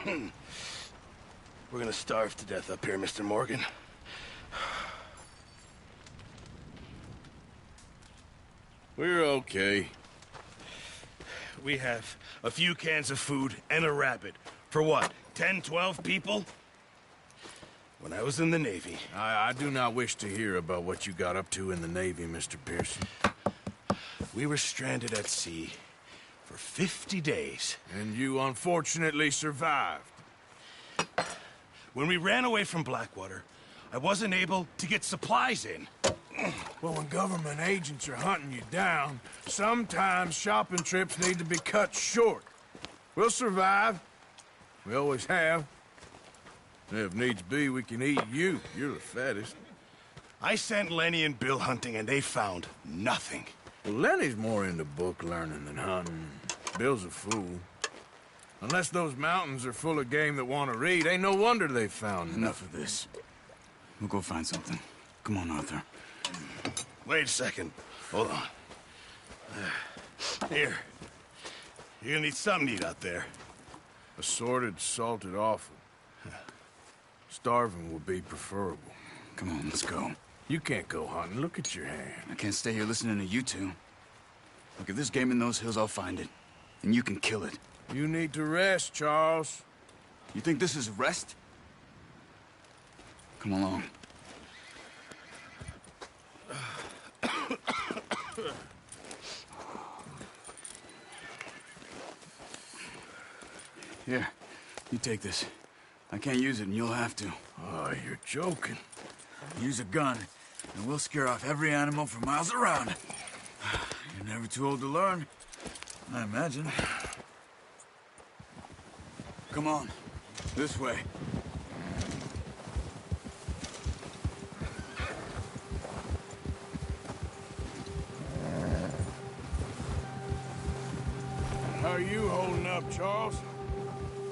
We're gonna starve to death up here, Mr. Morgan. We're okay. We have a few cans of food and a rabbit. For what, 10, 12 people? When I was in the Navy... I do not wish to hear about what you got up to in the Navy, Mr. Pearson. We were stranded at sea for 50 days. And you unfortunately survived. When we ran away from Blackwater, I wasn't able to get supplies in. Well, when government agents are hunting you down, sometimes shopping trips need to be cut short. We'll survive. We always have. If needs be, we can eat you. You're the fattest. I sent Lenny and Bill hunting, and they found nothing. Well, Lenny's more into book learning than hunting. Bill's a fool. Unless those mountains are full of game that want to read, ain't no wonder they found Enough of this. We'll go find something. Come on, Arthur. Wait a second. Hold on. Here. You're gonna need something to eat out there. Assorted, salted offal. Starving will be preferable. Come on, let's go. You can't go hunting. Look at your hand. I can't stay here listening to you two. Look, if there's game in those hills, I'll find it. And you can kill it. You need to rest, Charles. You think this is rest? Come along. Here, you take this. I can't use it, and you'll have to. Oh, you're joking. Use a gun, and we'll scare off every animal for miles around. You're never too old to learn, I imagine. Come on, this way. How are you holding up, Charles?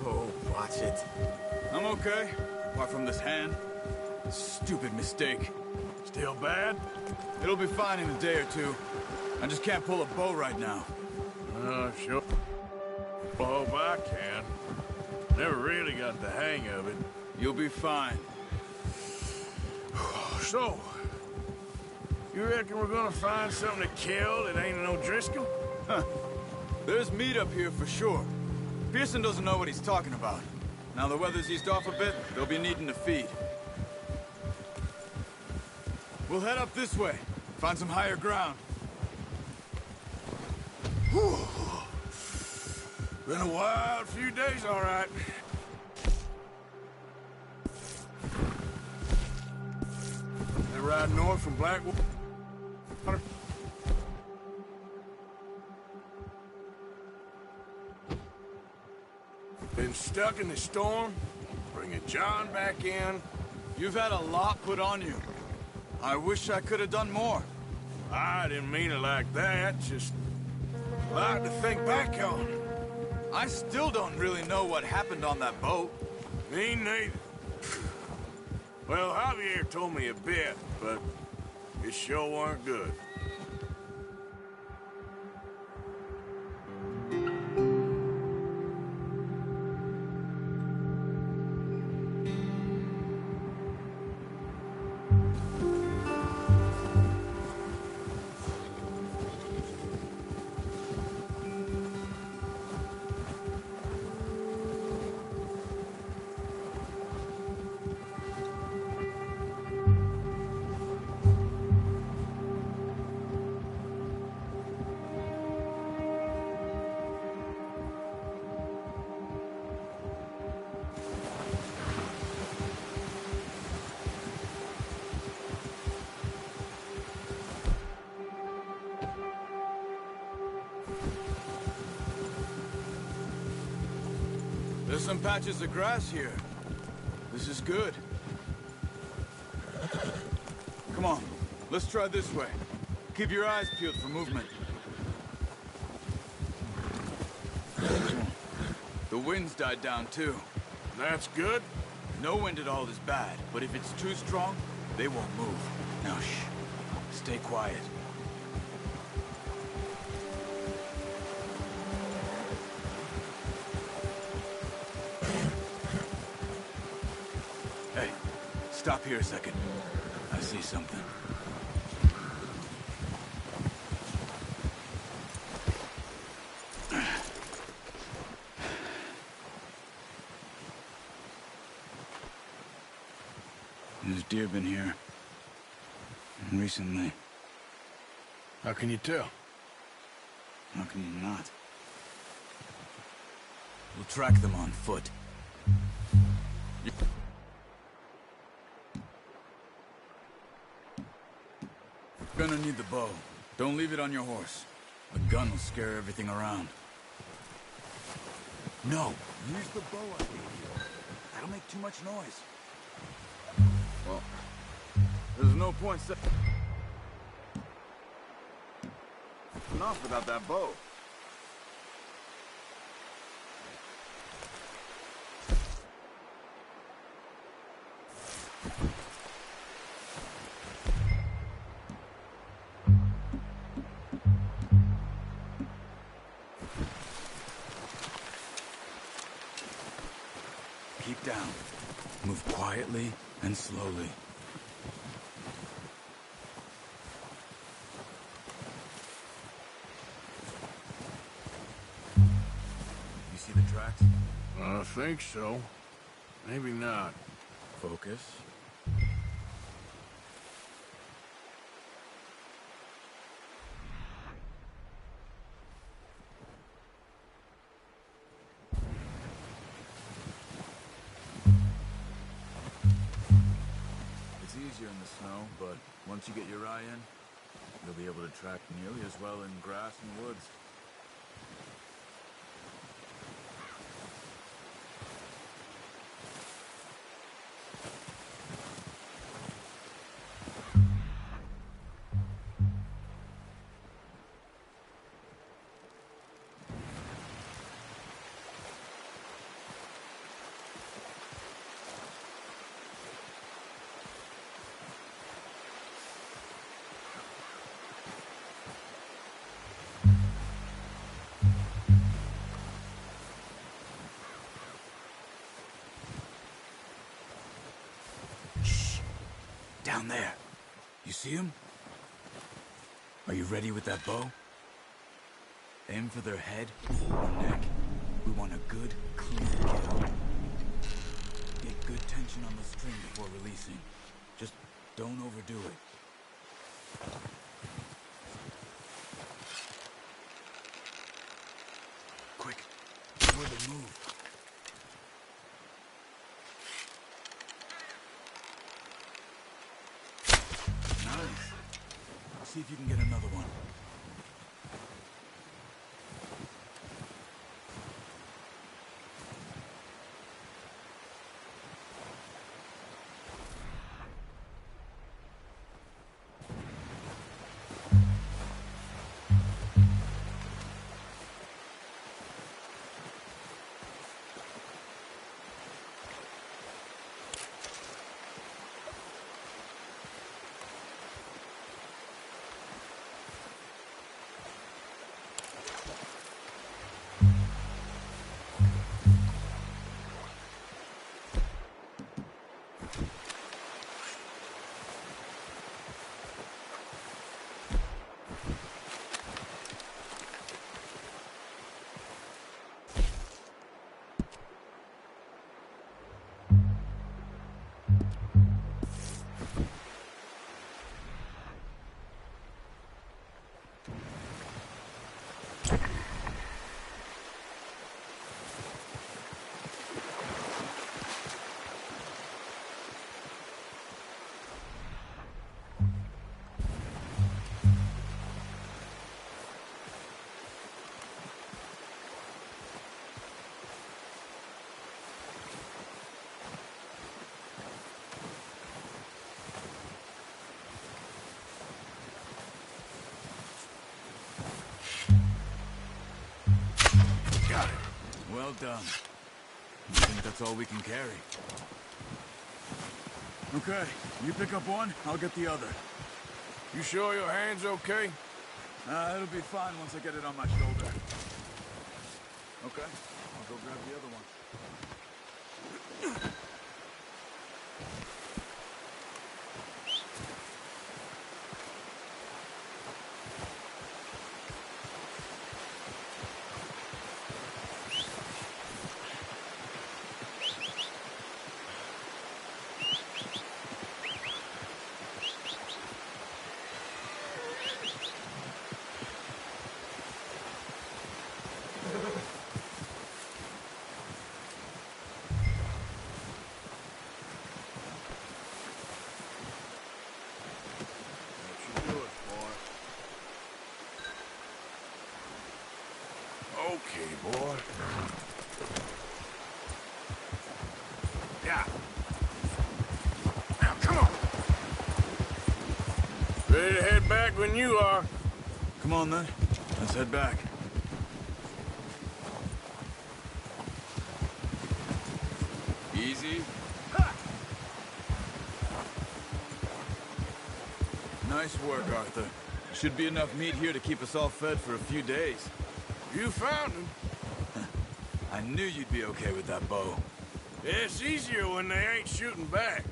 Oh, watch it. I'm okay, apart from this hand. Stupid mistake. Still bad? It'll be fine in a day or two. I just can't pull a bow right now. Sure. Hope I can. Never really got the hang of it. You'll be fine. So, you reckon we're gonna find something to kill that ain't no Driscoll? Huh. There's meat up here for sure. Pearson doesn't know what he's talking about. Now the weather's eased off a bit, they'll be needing to feed. We'll head up this way. Find some higher ground. Whew. Been a wild few days, all right. They ride north from Blackwater. Been stuck in the storm, bringing John back in. You've had a lot put on you. I wish I could have done more. I didn't mean it like that, just a lot to think back on. I still don't really know what happened on that boat. Me neither. Well, Javier told me a bit, but it sure weren't good. There's some patches of grass here. This is good. Come on, let's try this way. Keep your eyes peeled for movement. The wind's died down too. That's good. No wind at all is bad, but if it's too strong, they won't move. Now shh, stay quiet. Stop here a second. I see something. There's deer been here. Recently. How can you tell? How can you not? We'll track them on foot. You're gonna need the bow. Don't leave it on your horse. The gun will scare everything around. No, use the bow I gave you. That'll make too much noise. Well, there's no point Enough without that bow. Keep down. Move quietly and slowly. You see the tracks? I think so. Maybe not. Focus. It's easier in the snow, but once you get your eye in, you'll be able to track nearly as well in grass and woods. Down there. You see him? Are you ready with that bow? Aim for their head or neck. We want a good, clean kill. Get good tension on the string before releasing. Just don't overdo it. Quick, before they move. See if you can get another one. Well done. I think that's all we can carry. Okay, you pick up one, I'll get the other. You sure your hand's okay? It'll be fine once I get it on my shoulder. Okay, I'll go grab the other one. Ready to head back when you are. Come on, then. Let's head back. Easy. Ha! Nice work, Arthur. Should be enough meat here to keep us all fed for a few days. You found him. I knew you'd be okay with that bow. It's easier when they ain't shooting back.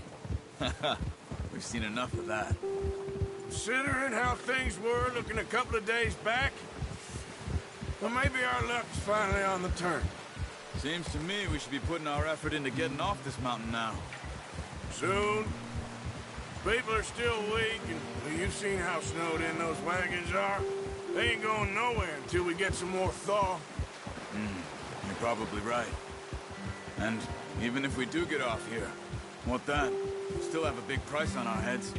We've seen enough of that. Considering how things were looking a couple of days back, well, maybe our luck's finally on the turn. Seems to me we should be putting our effort into getting off this mountain now. Soon. People are still weak, and well, you've seen how snowed in those wagons are. They ain't going nowhere until we get some more thaw. You're probably right. And even if we do get off here, what then? We still have a big price on our heads.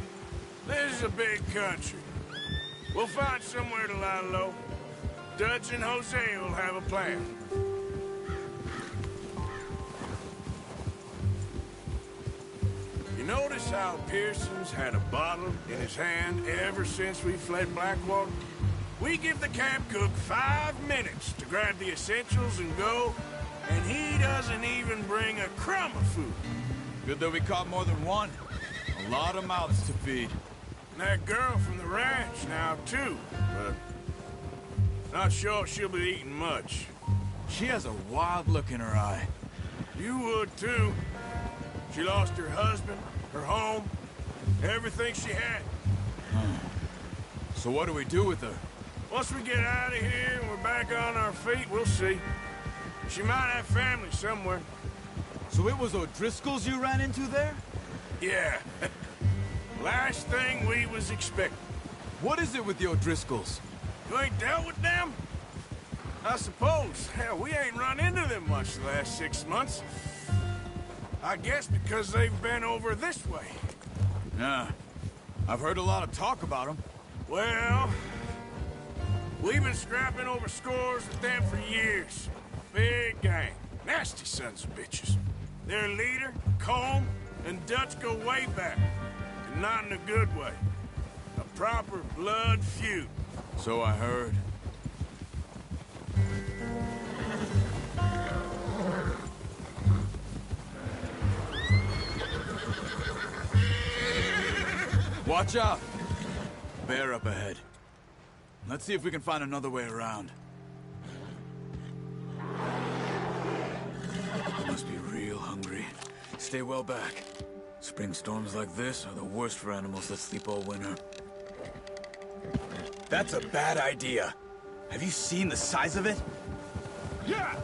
This is a big country. We'll find somewhere to lie low. Dutch and Jose will have a plan. You notice how Pearson's had a bottle in his hand ever since we fled Blackwater? We give the camp cook 5 minutes to grab the essentials and go, and he doesn't even bring a crumb of food. Good that we caught more than one. A lot of mouths to feed. And that girl from the ranch now, too, but not sure she'll be eating much. She has a wild look in her eye. You would, too. She lost her husband, her home, everything she had. So what do we do with her? Once we get out of here and we're back on our feet, we'll see. She might have family somewhere. So it was O'Driscoll's you ran into there? Yeah. Last thing we was expecting. What is it with the O'Driscolls? You ain't dealt with them? I suppose. Hell, we ain't run into them much the last 6 months. I guess because they've been over this way. Yeah. I've heard a lot of talk about them. Well, we've been scrapping over scores with them for years. Big gang. Nasty sons of bitches. Their leader, Colm, and Dutch go way back. And not in a good way. A proper blood feud. So I heard. Watch out! Bear up ahead. Let's see if we can find another way around. You must be real hungry. Stay well back. Spring storms like this are the worst for animals that sleep all winter. That's a bad idea. Have you seen the size of it? Yeah!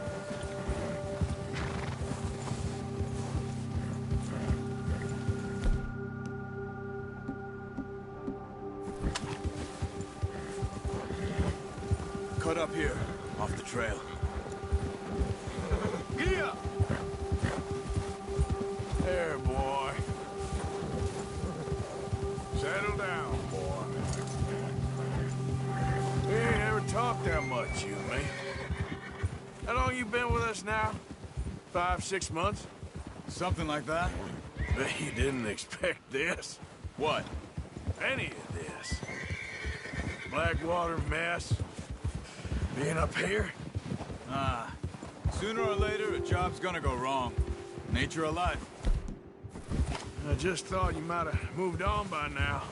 Cut up here, off the trail. Yeah! There, boy. Settle down, boy. We ain't ever talked that much, you and me. How long you been with us now? 5, 6 months? Something like that? Bet you didn't expect this. What? Any of this. Blackwater mess. Being up here? Sooner or later, a job's gonna go wrong. Nature of life. I just thought you might have moved on by now.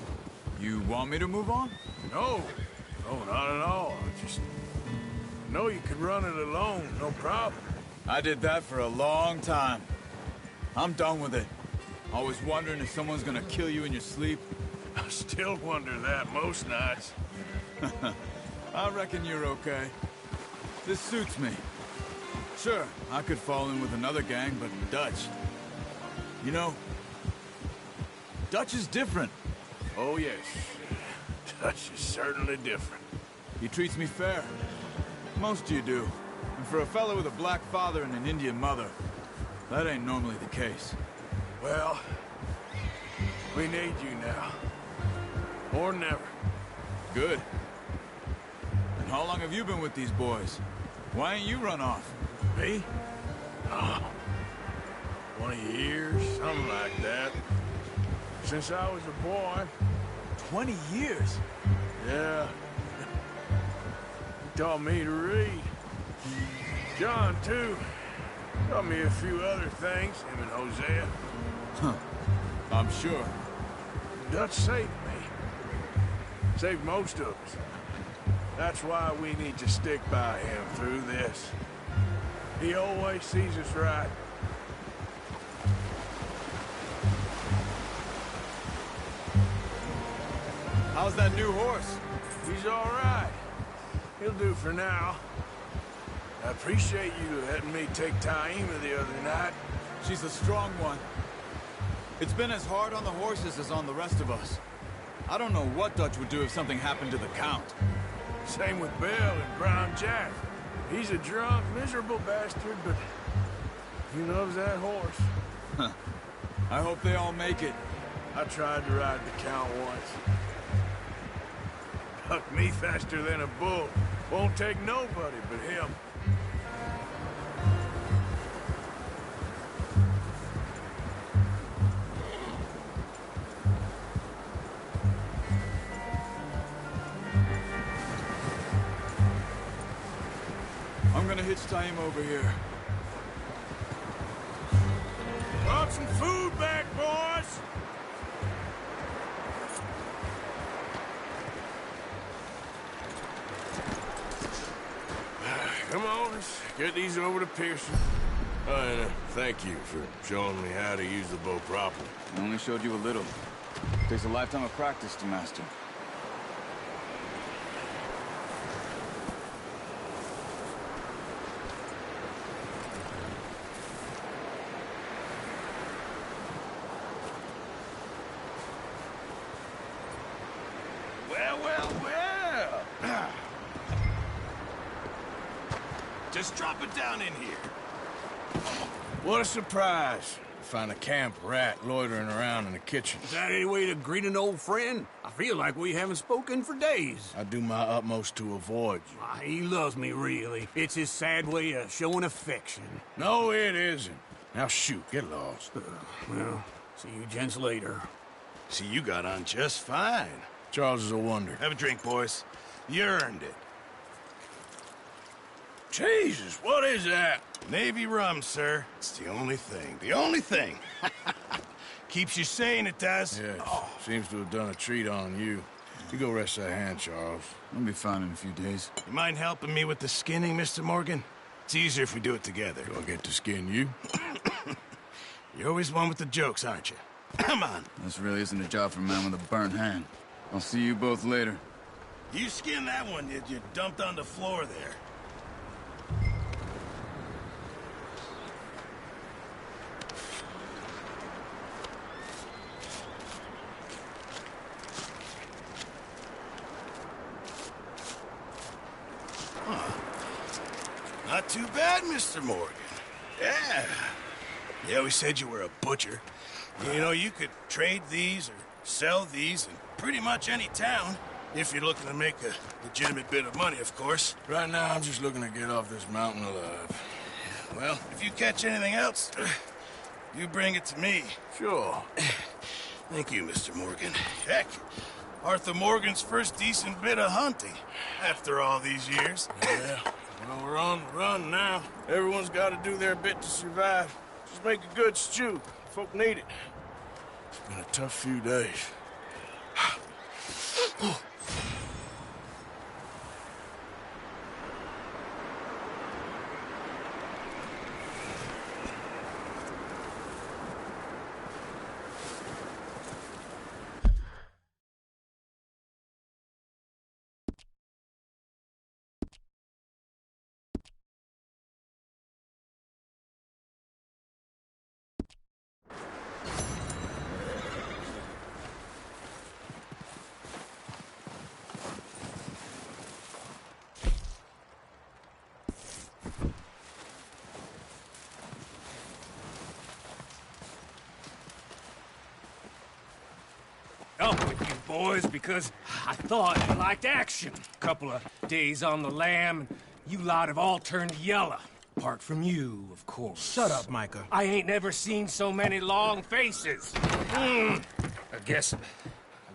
You want me to move on? No. No, not at all. I just know you could run it alone, no problem. I did that for a long time. I'm done with it. Always wondering if someone's gonna kill you in your sleep. I still wonder that most nights. I reckon you're okay. This suits me. Sure, I could fall in with another gang, but Dutch... You know, Dutch is different. Oh, yes. Dutch is certainly different. He treats me fair. Most of you do. And for a fellow with a black father and an Indian mother, that ain't normally the case. Well, we need you now. Or never. Good. And how long have you been with these boys? Why ain't you run off? Me? Oh, 20 years, something like that. Since I was a boy. 20 years. Yeah. He taught me to read. John, too. Taught me a few other things, him and Hosea. Huh. I'm sure. Dutch saved me. Saved most of us. That's why we need to stick by him through this. He always sees us right. How's that new horse? He's all right. He'll do for now. I appreciate you letting me take Taima the other night. She's a strong one. It's been as hard on the horses as on the rest of us. I don't know what Dutch would do if something happened to the Count. Same with Bill and Brown Jack. He's a drunk, miserable bastard, but he loves that horse. Huh. I hope they all make it. I tried to ride the Count once. Bucked me faster than a bull. Won't take nobody but him. I'm gonna hitch Taima over here. Brought some food back, boys! Come on, let's get these over to Pearson. And thank you for showing me how to use the bow properly. I only showed you a little. Takes a lifetime of practice to master. Well, well, well. Just drop it down in here. What a surprise. Find a camp rat loitering around in the kitchen. Is that any way to greet an old friend? I feel like we haven't spoken for days. I do my utmost to avoid you. He loves me, really. It's his sad way of showing affection. No, it isn't. Now shoot, get lost. Well, see you gents later. See, you got on just fine. Charles is a wonder. Have a drink, boys. You earned it. Jesus, what is that? Navy rum, sir. It's the only thing. The only thing. Keeps you sane, it does. Yes, seems to have done a treat on you. You go rest that hand, Charles. I'll be fine in a few days. You mind helping me with the skinning, Mr. Morgan? It's easier if we do it together. Do I get to skin you? You're always one with the jokes, aren't you? Come on. This really isn't a job for a man with a burnt hand. I'll see you both later. You skinned that one you dumped on the floor there. Not too bad, Mr. Morgan. Yeah. You always said you were a butcher. You know, you could trade these or sell these in pretty much any town. If you're looking to make a legitimate bit of money, of course. Right now, I'm just looking to get off this mountain alive. Well, if you catch anything else, you bring it to me. Sure. Thank you, Mr. Morgan. Heck, Arthur Morgan's first decent bit of hunting after all these years. Yeah. Well, we're on the run now. Everyone's got to do their bit to survive. Just make a good stew. Folk need it. It's been a tough few days. Up with you boys because I thought you liked action. Couple of days on the lam, and you lot have all turned yellow. Apart from you, of course. Shut up, Micah. I ain't never seen so many long faces. I guess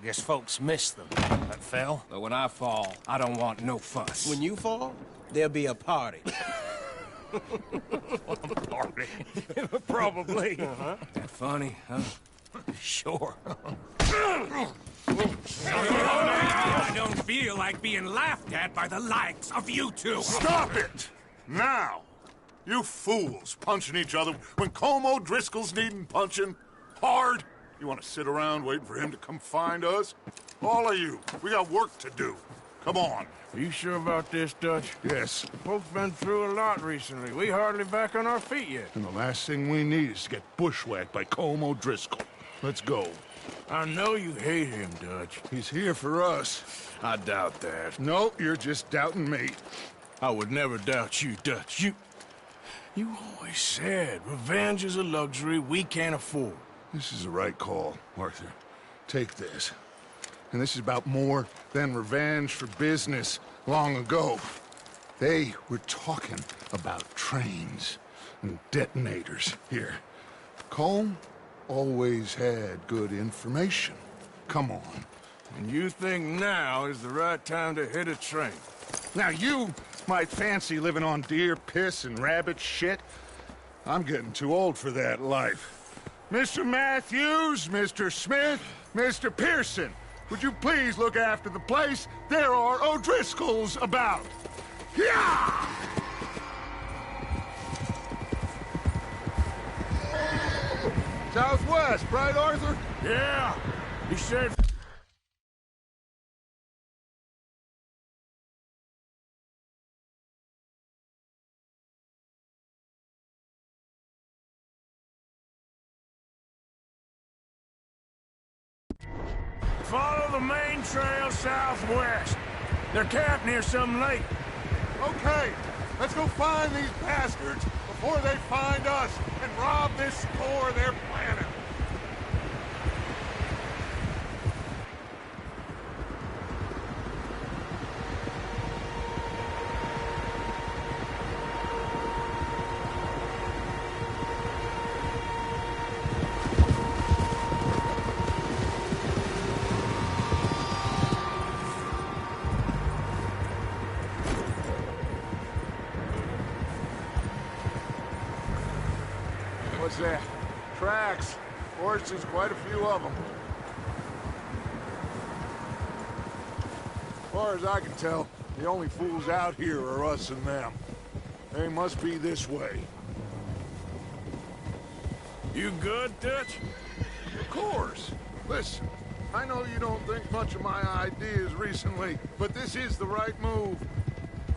Guess folks miss them. That fell. But when I fall, I don't want no fuss. When you fall, there'll be a party. Party? Probably. That funny, huh? Sure. I don't feel like being laughed at by the likes of you two. Stop it! Now! You fools punching each other when Colm O'Driscoll's needing punching. Hard! You want to sit around waiting for him to come find us? All of you, we got work to do. Come on. Are you sure about this, Dutch? Yes. Folks been through a lot recently. We hardly back on our feet yet. And the last thing we need is to get bushwhacked by Colm O'Driscoll. Let's go. I know you hate him, Dutch. He's here for us. I doubt that. No, you're just doubting me. I would never doubt you, Dutch. You always said revenge is a luxury we can't afford. This is the right call, Arthur. Take this. And this is about more than revenge for business long ago. They were talking about trains and detonators here. Colm always had good information. Come on. And you think now is the right time to hit a train? Now you might fancy living on deer piss and rabbit shit. I'm getting too old for that life. Mr. Matthews, Mr. Smith, Mr. Pearson, would you please look after the place? There are O'Driscolls about. Yeah! Southwest, right, Arthur? Yeah. He said... Follow the main trail southwest. They're camped near some lake. Okay, let's go find these bastards before they find us and rob this store they're planning. What's that? Tracks. Horses, quite a few of them. As far as I can tell, the only fools out here are us and them. They must be this way. You good, Dutch? Of course. Listen, I know you don't think much of my ideas recently, but this is the right move.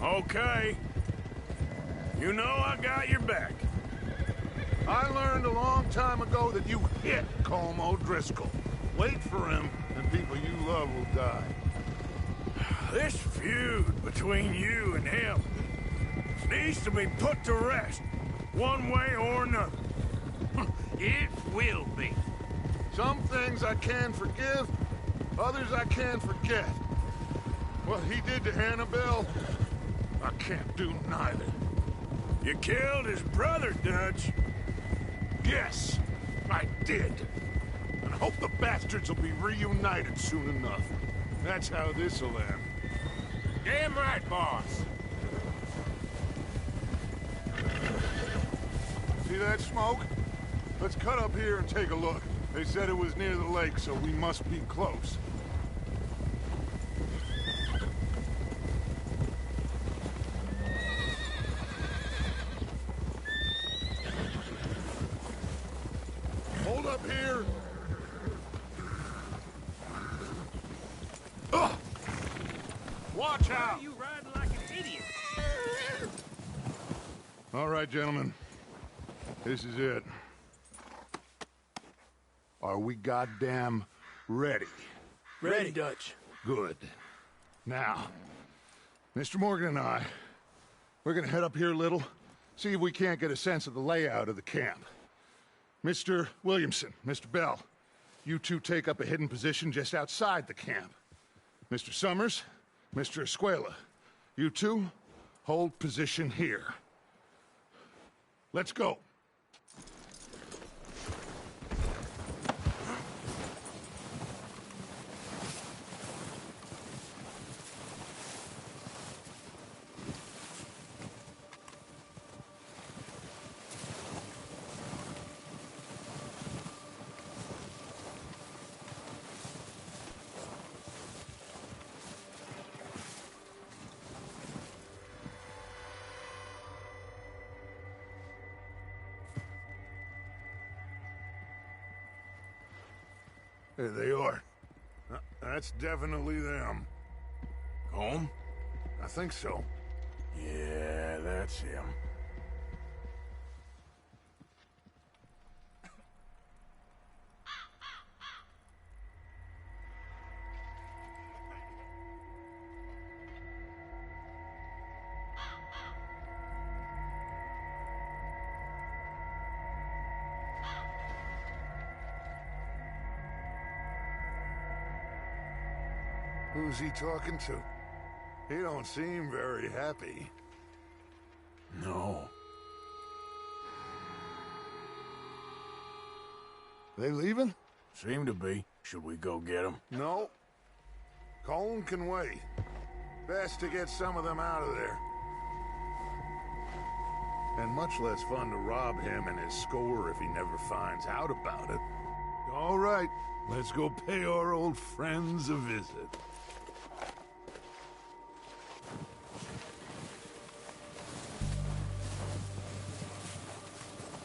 Okay. You know I got your back. I learned a long time ago that you hit Colm O'Driscoll. Wait for him, and people you love will die. This feud between you and him needs to be put to rest, one way or another. It will be. Some things I can forgive, others I can't forget. What he did to Annabelle, I can't do neither. You killed his brother, Dutch. Yes, I did. And I hope the bastards will be reunited soon enough. That's how this'll end. Damn right, boss. See that smoke? Let's cut up here and take a look. They said it was near the lake, so we must be close. Hold up here. Ugh. Watch out! You riding like an idiot. All right, gentlemen. This is it. Are we goddamn ready? Ready, Dutch. Good. Now, Mr. Morgan and I, we're gonna head up here a little, see if we can't get a sense of the layout of the camp. Mr. Williamson, Mr. Bell, you two take up a hidden position just outside the camp. Mr. Summers, Mr. Escuela, you two hold position here. Let's go. There they are. That's definitely them. Home? I think so. Yeah, that's him. Who's he talking to? He don't seem very happy. No. They leaving? Seem to be. Should we go get him? No. Colin can wait. Best to get some of them out of there. And much less fun to rob him and his score if he never finds out about it. All right, let's go pay our old friends a visit.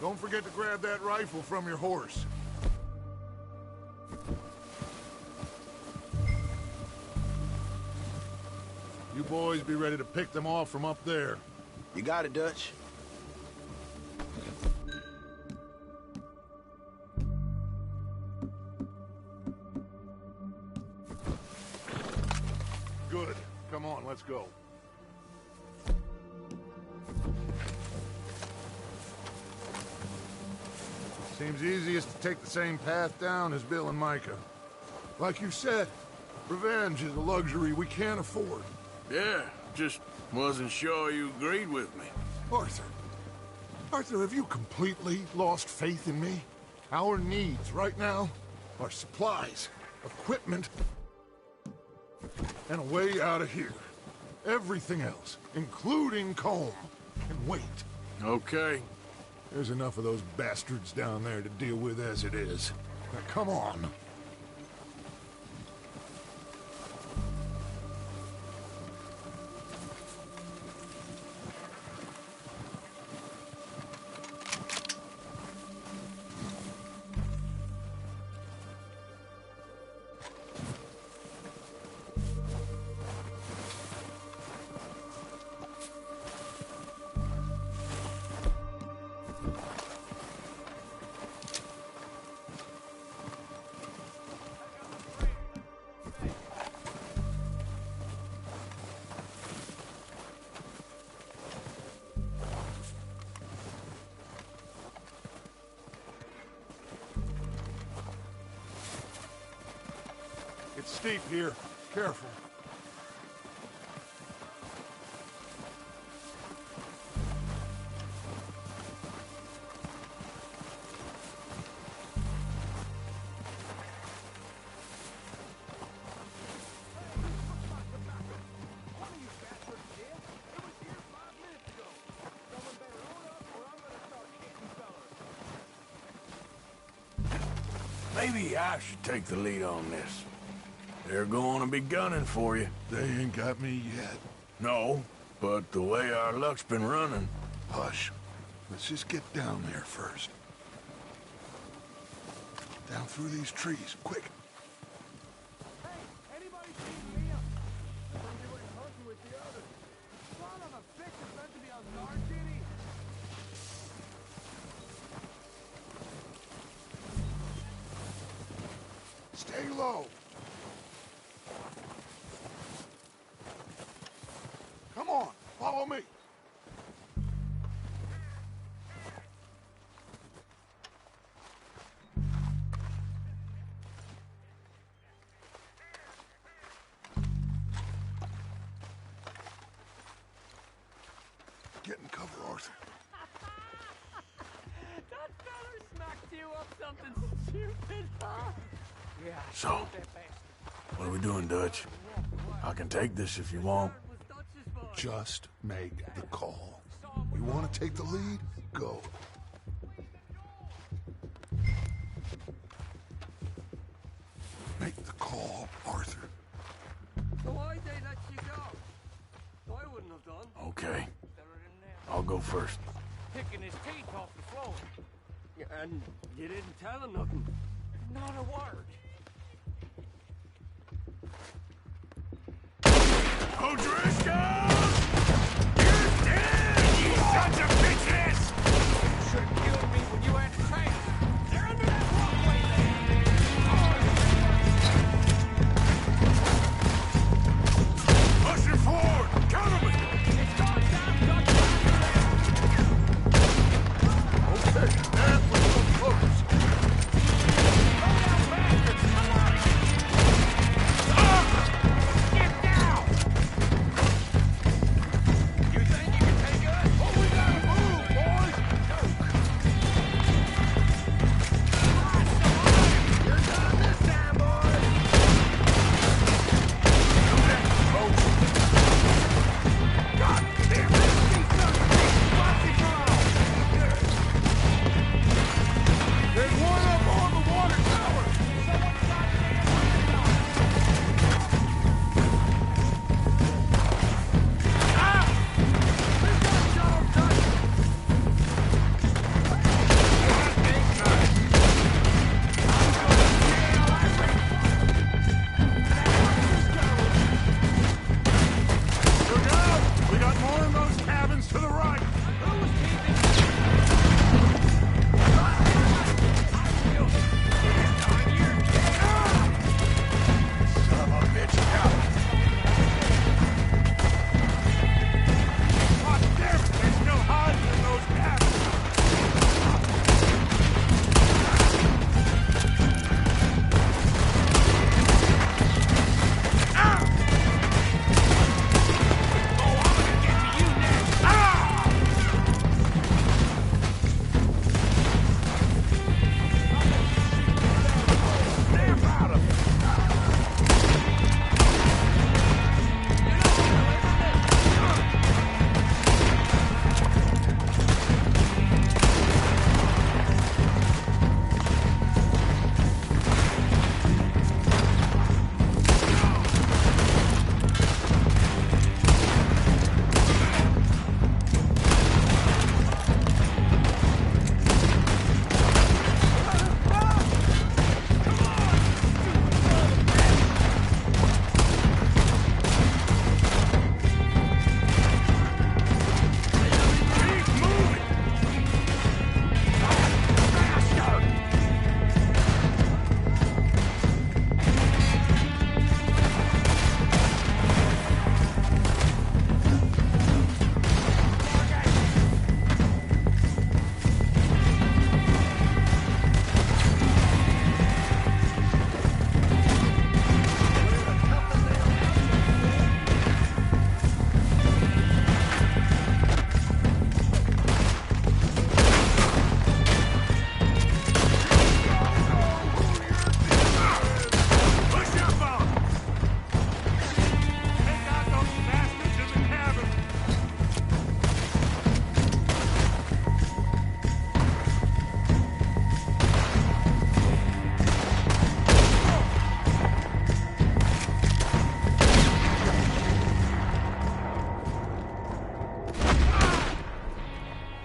Don't forget to grab that rifle from your horse. You boys be ready to pick them off from up there. You got it, Dutch. Good. Come on, let's go. Seems easiest to take the same path down as Bill and Micah. Like you said, revenge is a luxury we can't afford. Yeah, just wasn't sure you agreed with me. Arthur. Arthur, have you completely lost faith in me? Our needs right now are supplies, equipment, and a way out of here. Everything else, including Colm, can wait. Okay. There's enough of those bastards down there to deal with as it is. Now, come on. It's steep here. Careful. Maybe I should take the lead on this. They're going to be gunning for you. They ain't got me yet. No, but the way our luck's been running... Hush. Let's just get down there first. Down through these trees, quick. Hey, anybody seen Liam? They were hunting with the others. Son of a bitch is meant to be on guard duty. Stay low. Come on, follow me. Get in cover, Arthur. That feller smacked you up something stupid, huh? Yeah. So, what are we doing, Dutch? I can take this if you want. Just make the call. You want to take the lead? Go. Make the call, Arthur. So why'd they let you go? I wouldn't have done. Okay. I'll go first. Picking his teeth off the floor. And you didn't tell him nothing? Not a word. O'Driscoll! You're dead, you sons of bitches! Should have killed me when you had the tank. They're under that walkway there. Pushing forward! Cover me! It's going down, Dutch. Okay, that was so close. Get down! You think you can take us? Oh, we gotta move, boys! You're done this time, boys! God damn it! Watch it go! There's one up on the water tower! Look out! We got more in those cabins to the right. Son of a bitch, out! God damn it! They're still hiding in those cabins.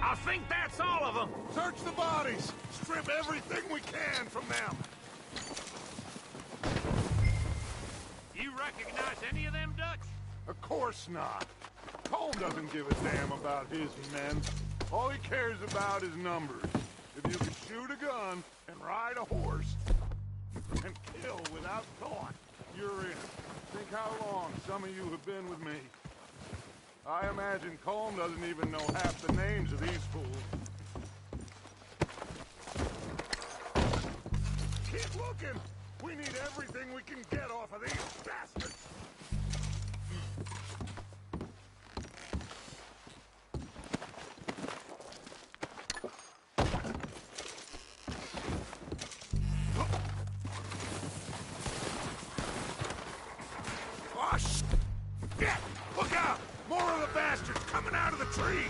I think that's all of them. Search the bodies. Strip everything we can from them. You recognize any of them, Dutch? Of course not. Cole doesn't give a damn about his men. All he cares about is numbers. If you can shoot a gun and ride a horse and kill without thought, you're in. Think how long some of you have been with me. I imagine Colm doesn't even know half the names of these fools. Keep looking! We need everything we can get off of these bastards! Oh, shit! Look out! More of the bastards coming out of the trees!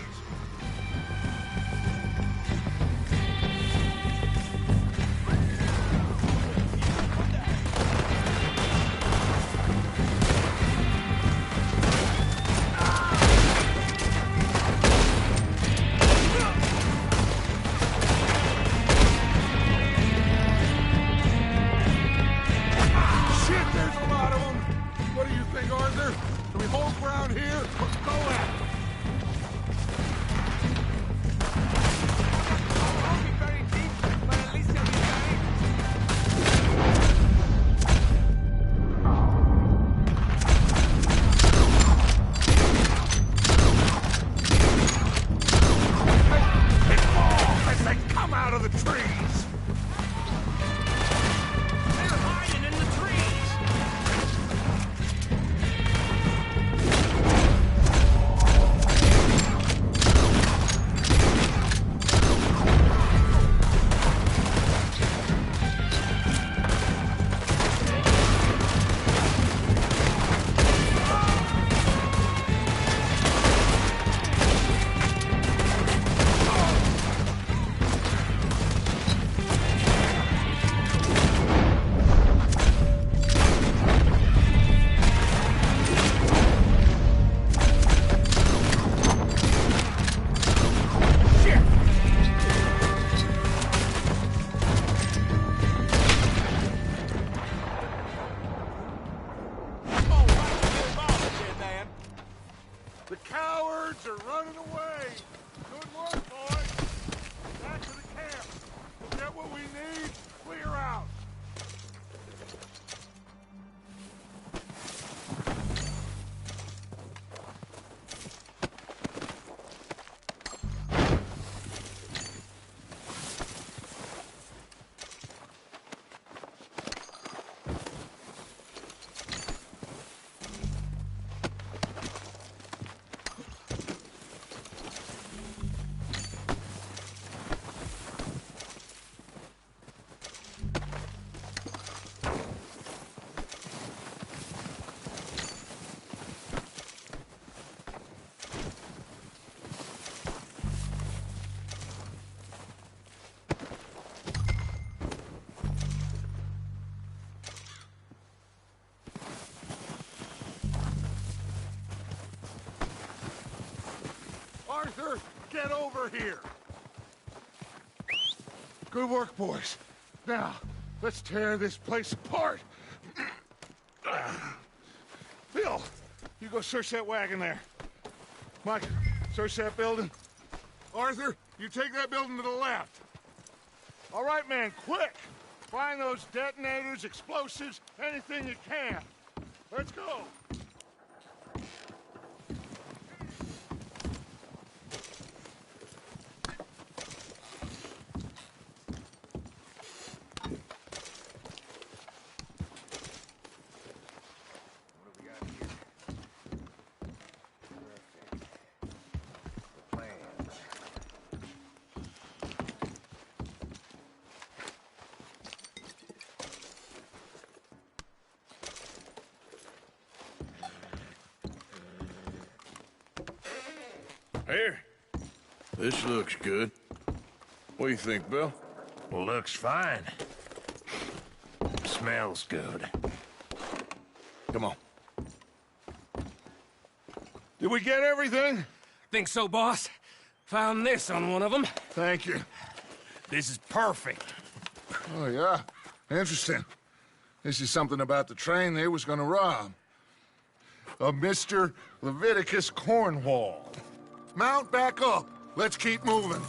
Shit, there's a lot of them! What do you think, Arthur? Can we hold out of the trees! They're hiding in the trees! The cowards are running away! Good work, boys! Back to the camp! We'll get what we need, clear out! Arthur, get over here! Good work, boys. Now, let's tear this place apart. Phil, you go search that wagon there. Mike, search that building. Arthur, you take that building to the left. All right, man, quick! Find those detonators, explosives, anything you can. Let's go! Here. This looks good. What do you think, Bill? Looks fine. Smells good. Come on. Did we get everything? Think so, boss. Found this on one of them. Thank you. This is perfect. Oh, yeah? Interesting. This is something about the train they was gonna rob. A Mr. Leviticus Cornwall. Mount back up. Let's keep moving.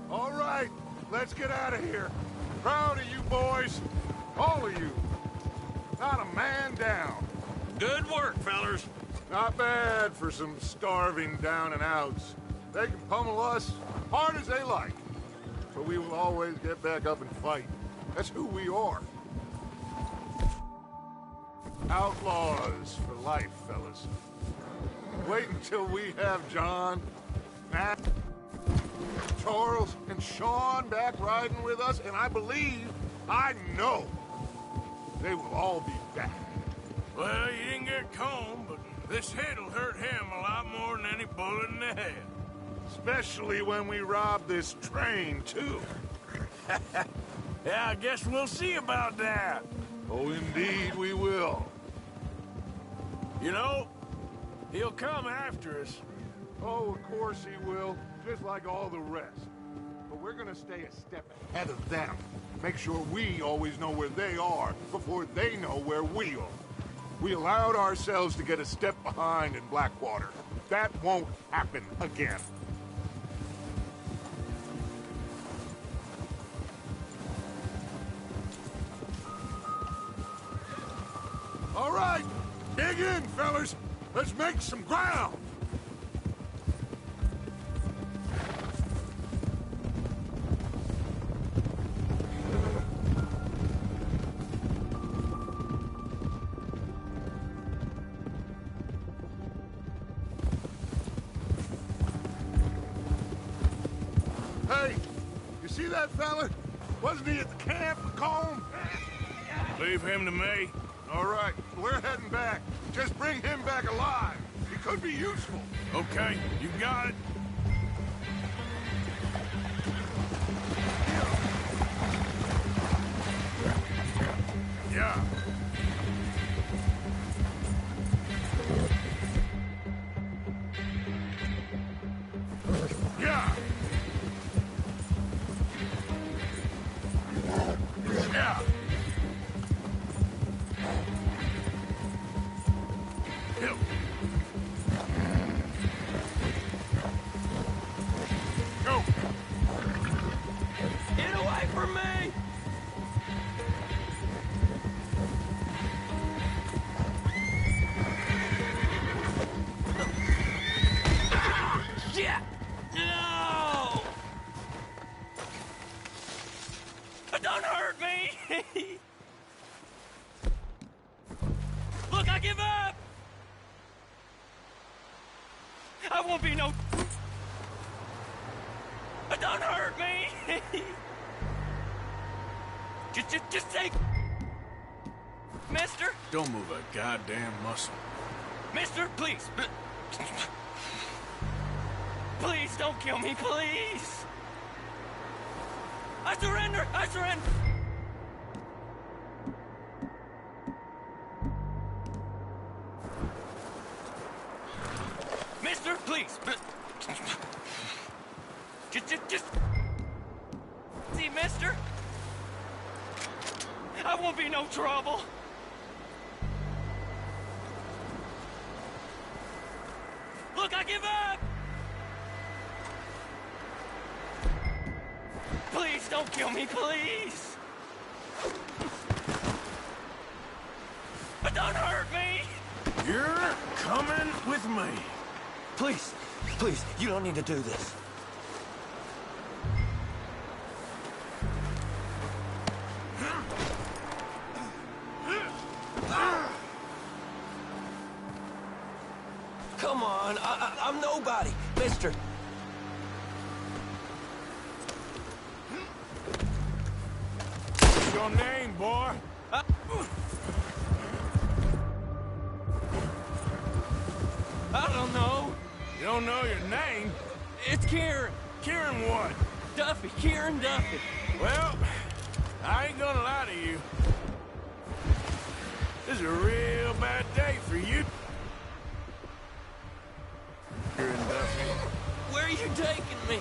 All right, let's get out of here. Proud of you boys. All of you. Not a man down. Good work, fellers. Not bad for some starving down and outs. They can pummel us hard as they like. But we will always get back up and fight. That's who we are. Outlaws for life, fellas. Wait until we have John, Matt, Charles, and Sean back riding with us, and I believe, I know, they will all be back. Well, you didn't get Combe, but this hit'll hurt him a lot more than any bullet in the head. Especially when we rob this train, too. Yeah, I guess we'll see about that. Oh, indeed we will. You know, he'll come after us. Oh, of course he will, just like all the rest. But we're gonna stay a step ahead of them. Make sure we always know where they are before they know where we are. We allowed ourselves to get a step behind in Blackwater. That won't happen again. All right, dig in, fellas. Let's make some ground. Hey, you see that fella? Wasn't he at the camp with Colm? Leave him to me. All right, we're heading back. Just bring him back alive. He could be useful. Okay, you got it. Yeah. Yeah. Yeah. Hill. Go. Get away from me! Shit! No! Don't hurt me! Look, I give up! I won't be no... Don't hurt me! Just take... Mister? Don't move a goddamn muscle. Mister, please! Please don't kill me, please! I surrender! I surrender! Mister, please! Just... See, mister? I won't be no trouble. Look, I give up! Please don't kill me, please! Don't hurt me! You're coming with me. Please, please, you don't need to do this. Come on, I'm nobody, mister. What's your name, boy? I don't know. You don't know your name? It's Kieran. Kieran what? Duffy, Kieran Duffy. Well, I ain't gonna lie to you. This is a real bad day for you. Kieran Duffy. Where are you taking me?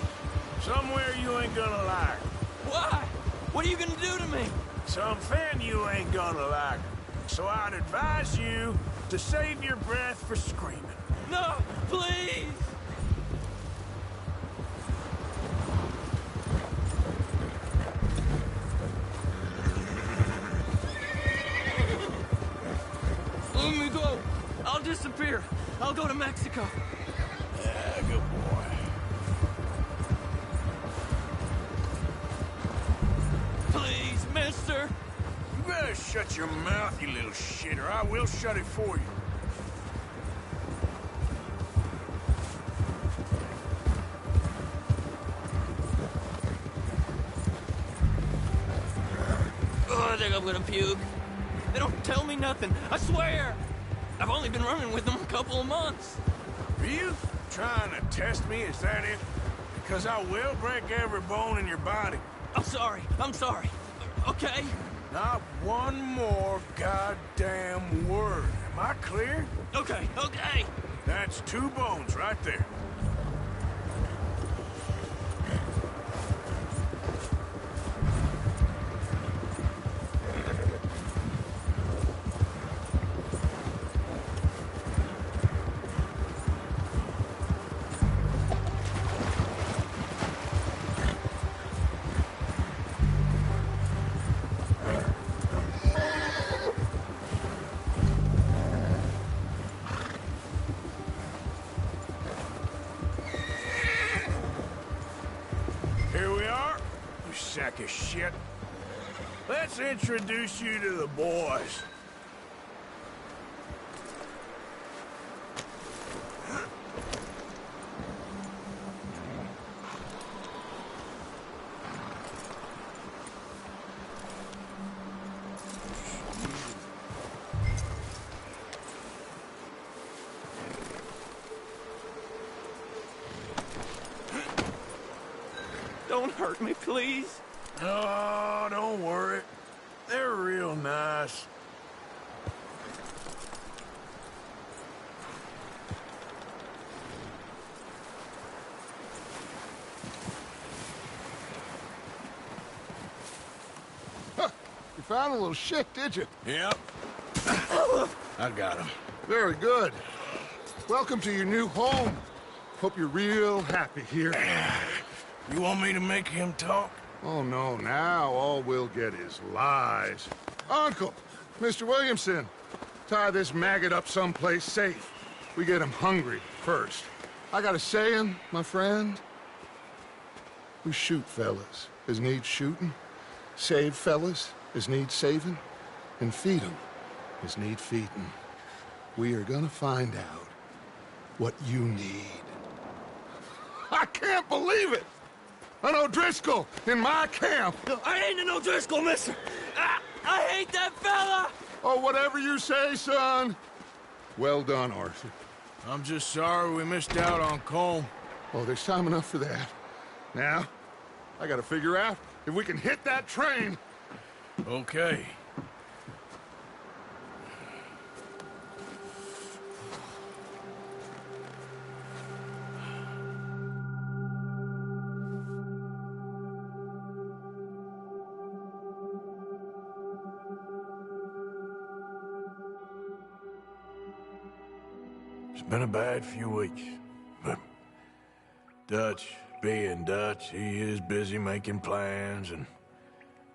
Somewhere you ain't gonna like. Why? What are you gonna do to me? Something you ain't gonna like. So I'd advise you to save your breath for screaming. No, please! Let me go. I'll disappear. I'll go to Mexico. Yeah, good boy. Please, mister. You better shut your mouth, you little shit, or I will shut it for you. Oh, I think I'm gonna puke. They don't tell me nothing. I swear. I've only been running with them a couple of months. Are you trying to test me? Is that it? Because I will break every bone in your body. I'm sorry. I'm sorry. Okay? Not one more goddamn word. Am I clear? Okay, okay. That's 2 bones right there. Sack of shit. Let's introduce you to the boys. Don't hurt me, please. Oh, don't worry. They're real nice. You found a little shit, did you? Yep. I got him. Very good. Welcome to your new home. Hope you're real happy here. You want me to make him talk? Oh, no, now all we'll get is lies. Uncle, Mr. Williamson, tie this maggot up someplace safe. We get him hungry first. I got a saying, my friend. We shoot fellas as need shooting, save fellas as need saving, and feed them as need feeding. We are gonna find out what you need. I can't believe it! An O'Driscoll in my camp! I ain't an O'Driscoll, mister! I hate that fella! Oh, whatever you say, son. Well done, Arthur. I'm just sorry we missed out on Colm. Oh, there's time enough for that. Now, I gotta figure out if we can hit that train. Okay. It's been a bad few weeks, but Dutch being Dutch, he is busy making plans, and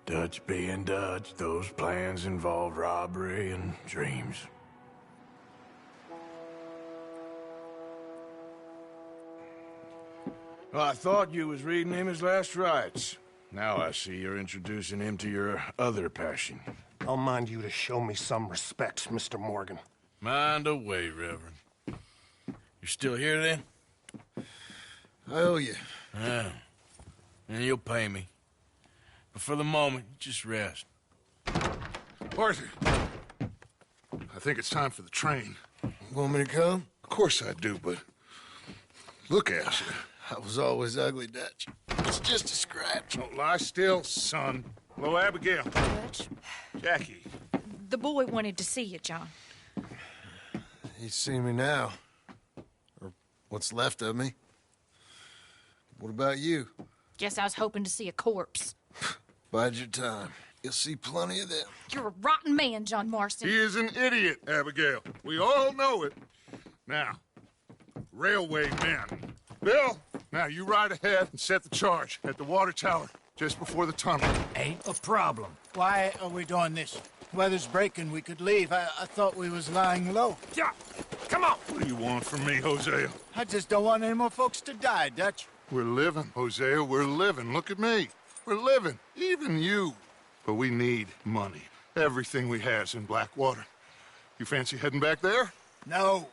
Dutch being Dutch, those plans involve robbery and dreams. Well, I thought you was reading him his last rites. Now I see you're introducing him to your other passion. I'll mind you to show me some respect, Mr. Morgan. Mind away, Reverend. You're still here, then? I owe you. Yeah. And you'll pay me. But for the moment, just rest. Arthur, I think it's time for the train. Want me to come? Of course I do, but look at you. I was always ugly, Dutch. It's just a scratch. Don't lie still, son. Hello, Abigail. Dutch, Jackie. the boy wanted to see you, John. He's seen me now. Or what's left of me. What about you? Guess I was hoping to see a corpse. Bide your time. You'll see plenty of them. You're a rotten man, John Marston. He is an idiot, Abigail. We all know it. Now, railway men. Bill, now you ride ahead and set the charge at the water tower just before the tunnel. Ain't a problem. Why are we doing this? Weather's breaking. We could leave. I thought we was lying low. Yeah, come on. What do you want from me, Hosea? I just don't want any more folks to die, Dutch. We're living, Hosea. We're living. Look at me. We're living. Even you. But we need money. Everything we has in Blackwater. You fancy heading back there? No.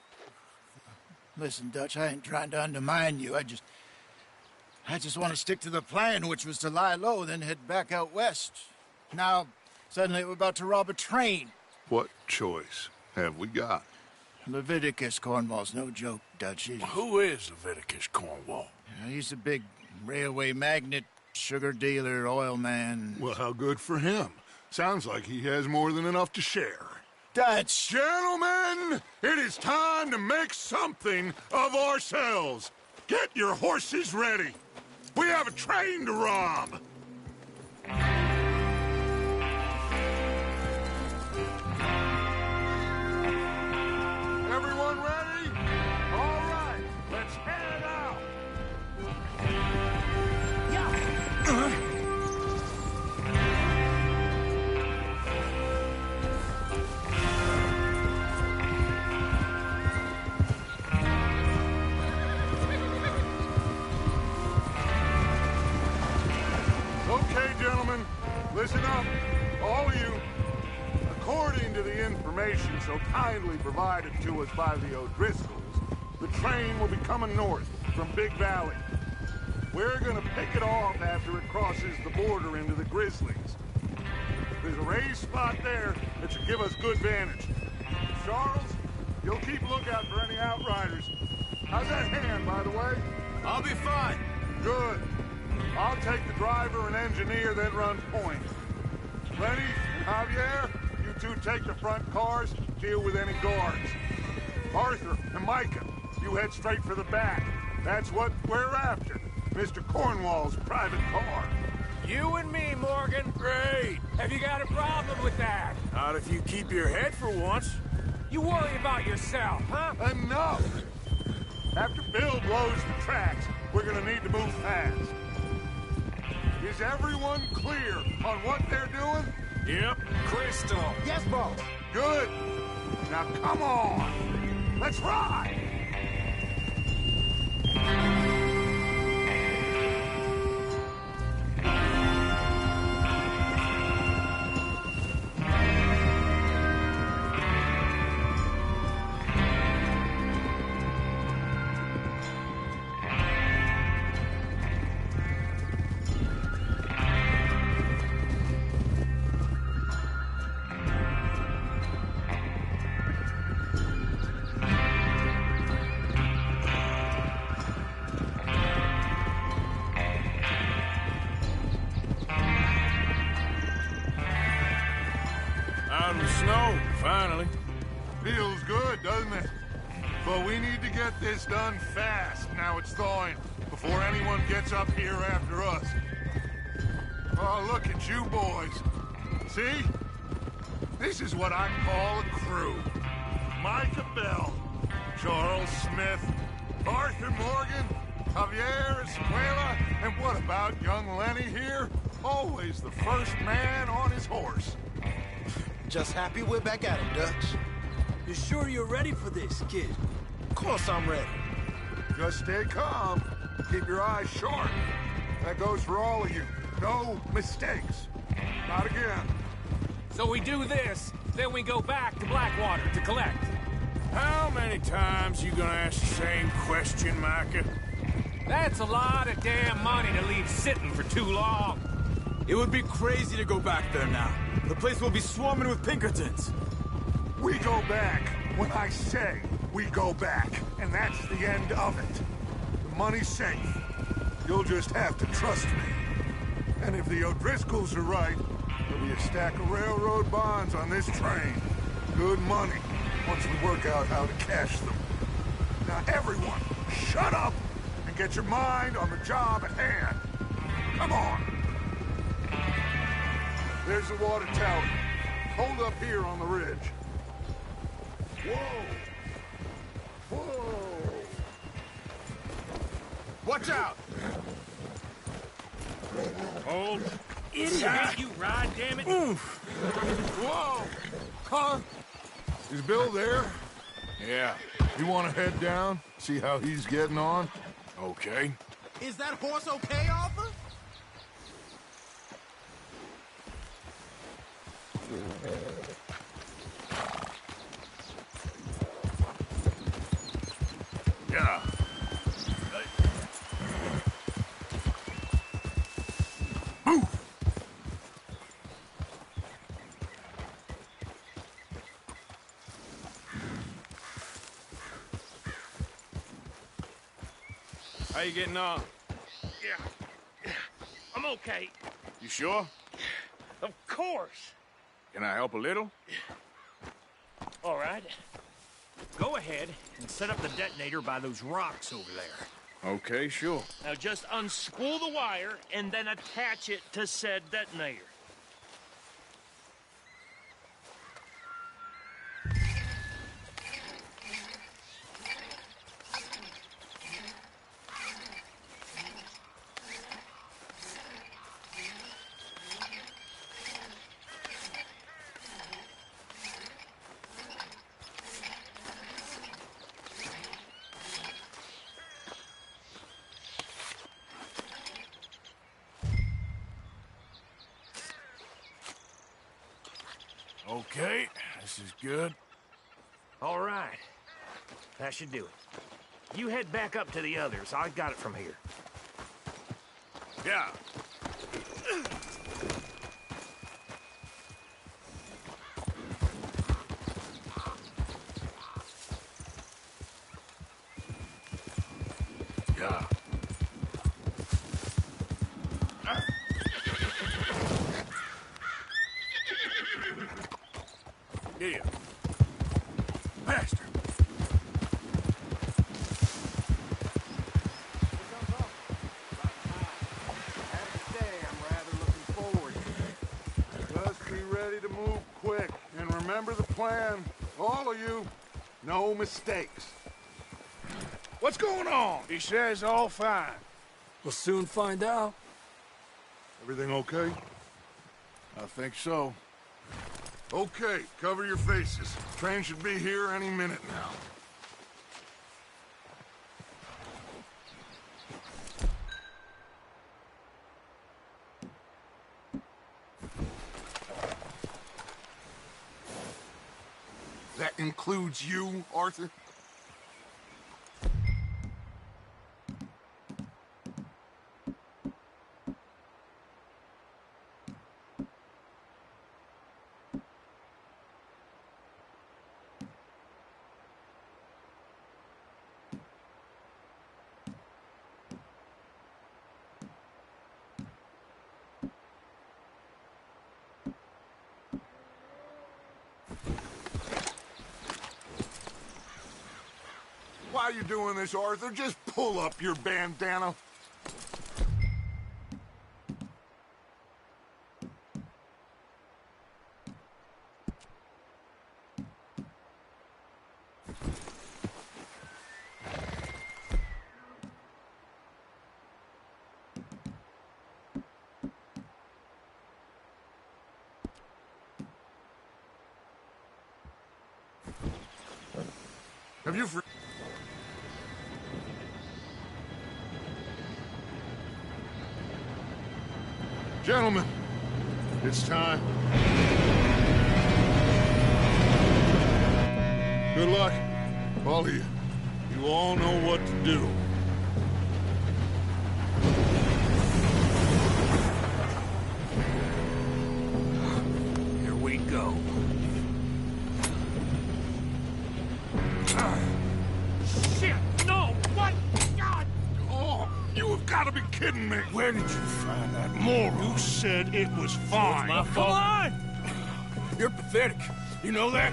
Listen, Dutch, I ain't trying to undermine you. I just want to stick to the plan, which was to lie low, then head back out west. Now, suddenly we're about to rob a train. What choice have we got? Leviticus Cornwall's no joke, Dutch. Who is Leviticus Cornwall? He's a big railway magnate, sugar dealer, oil man. Well, how good for him. Sounds like he has more than enough to share. Dutch! Gentlemen, it is time to make something of ourselves. Get your horses ready. We have a train to rob. Everyone ready? All right, let's head out. Okay, gentlemen, listen up, all of you. According to the information so kindly provided to us by the O'Driscolls, the train will be coming north from Big Valley. We're gonna pick it off after it crosses the border into the Grizzlies. There's a raised spot there that should give us good vantage. Charles, you'll keep lookout for any outriders. How's that hand, by the way? I'll be fine. Good. I'll take the driver and engineer, then run point. Lenny and Javier, you two take the front cars, deal with any guards. Arthur and Micah, you head straight for the back. That's what we're after. Mr. Cornwall's private car. You and me, Morgan. Great. Have you got a problem with that? Not if you keep your head for once. You worry about yourself, huh? Enough! After Bill blows the tracks, we're gonna need to move fast. Is everyone clear on what they're doing? Yep. Crystal. Yes, boss. Good. Now come on. Let's ride. Out in the snow, finally. Feels good, doesn't it? But we need to get this done fast. Now it's thawing, before anyone gets up here after us. Oh, look at you boys. See? This is what I call a crew. Micah Bell, Charles Smith, Arthur Morgan, Javier Escuela, and what about young Lenny here? Always the first man on his horse. Just happy we're back at it, Dutch. You sure you're ready for this, kid? Of course I'm ready. Just stay calm. Keep your eyes sharp. That goes for all of you. No mistakes. Not again. So we do this, then we go back to Blackwater to collect. How many times you gonna ask the same question, Micah? That's a lot of damn money to leave sitting for too long. It would be crazy to go back there now. The place will be swarming with Pinkertons. We go back when I say we go back, and that's the end of it. The money's safe. You'll just have to trust me. And if the O'Driscolls are right, there'll be a stack of railroad bonds on this train. Good money, once we work out how to cash them. Now everyone, shut up and get your mind on the job at hand. Come on. There's the water tower. Hold up here on the ridge. Whoa! Whoa! Watch out! Hold. Idiot! You ride, damn it! Whoa! Huh? Is Bill there? Yeah. You want to head down? See how he's getting on? Okay. Is that horse okay, Arthur? Yeah. Move! How you getting on? Yeah. I'm okay. You sure? Of course. Can I help a little? All right. Go ahead and set up the detonator by those rocks over there. Okay, sure. Now just unspool the wire and then attach it to said detonator. Okay, this is good. All right. That should do it. You head back up to the others. I got it from here. Yeah. Yeah. remember the plan. All of you. No mistakes. What's going on? He says all fine. We'll soon find out. Everything okay? I think so. Okay, cover your faces. Train should be here any minute now. That includes you, Arthur? Why are you doing this, Arthur? Just pull up your bandana. Have you... Gentlemen, it's time. Good luck, all of you. You all know what to do. Here we go. Shit! No! What? God! Oh, you have got to be kidding me. Where did you find that moron? You said it was fine. My fault. Come on! You're pathetic. You know that?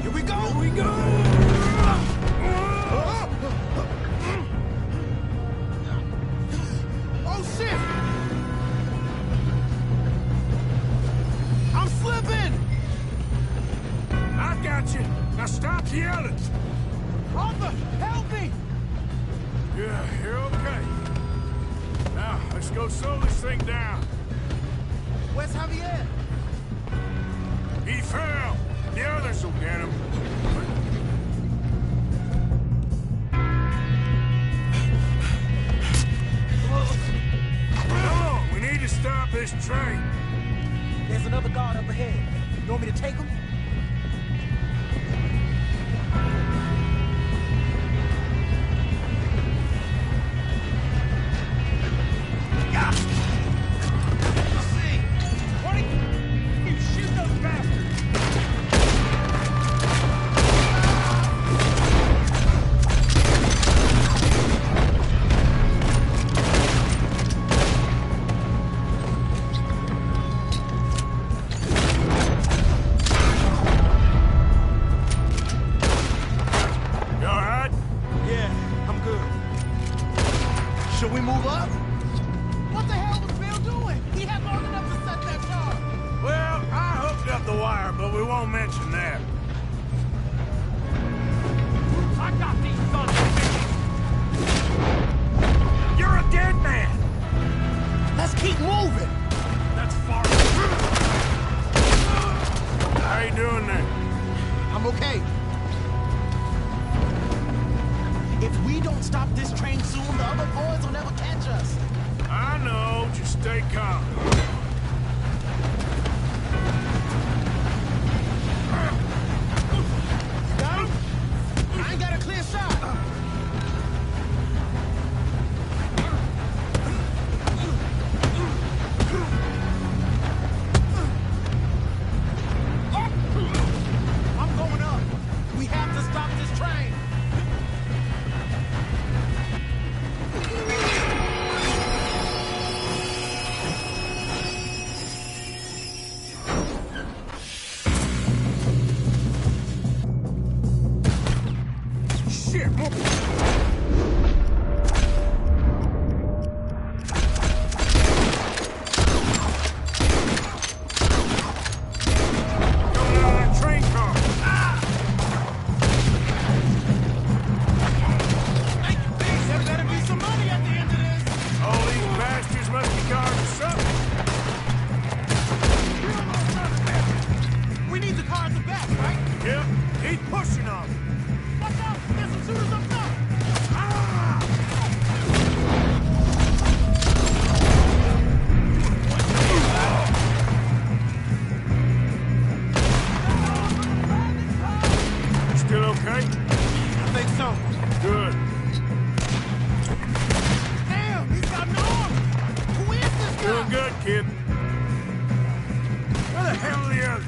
Here we go! Here we go! Oh, shit! I'm slipping! I got you. Now stop yelling. Arthur, help me! Yeah, you're okay. Now, let's go slow this thing down. Where's Javier? He fell. The others will get him. Come on, we need to stop this train. There's another guard up ahead. You want me to take him? Should we move up? What the hell was Bill doing? He had long enough to set that charge. Well, I hooked up the wire, but we won't mention that. I got these sons of bitches! You're a dead man! Let's keep moving. That's far. How you doing there? I'm okay. If we don't stop this train soon, the other boys will never catch us. I know. Just stay calm. You got him? I ain't got a clear shot. I'm going up. We have to stop this train. okay? I think so. Good. Damn, he's got an arm! Who is this guy? Doing good, kid. Where the hell are the others?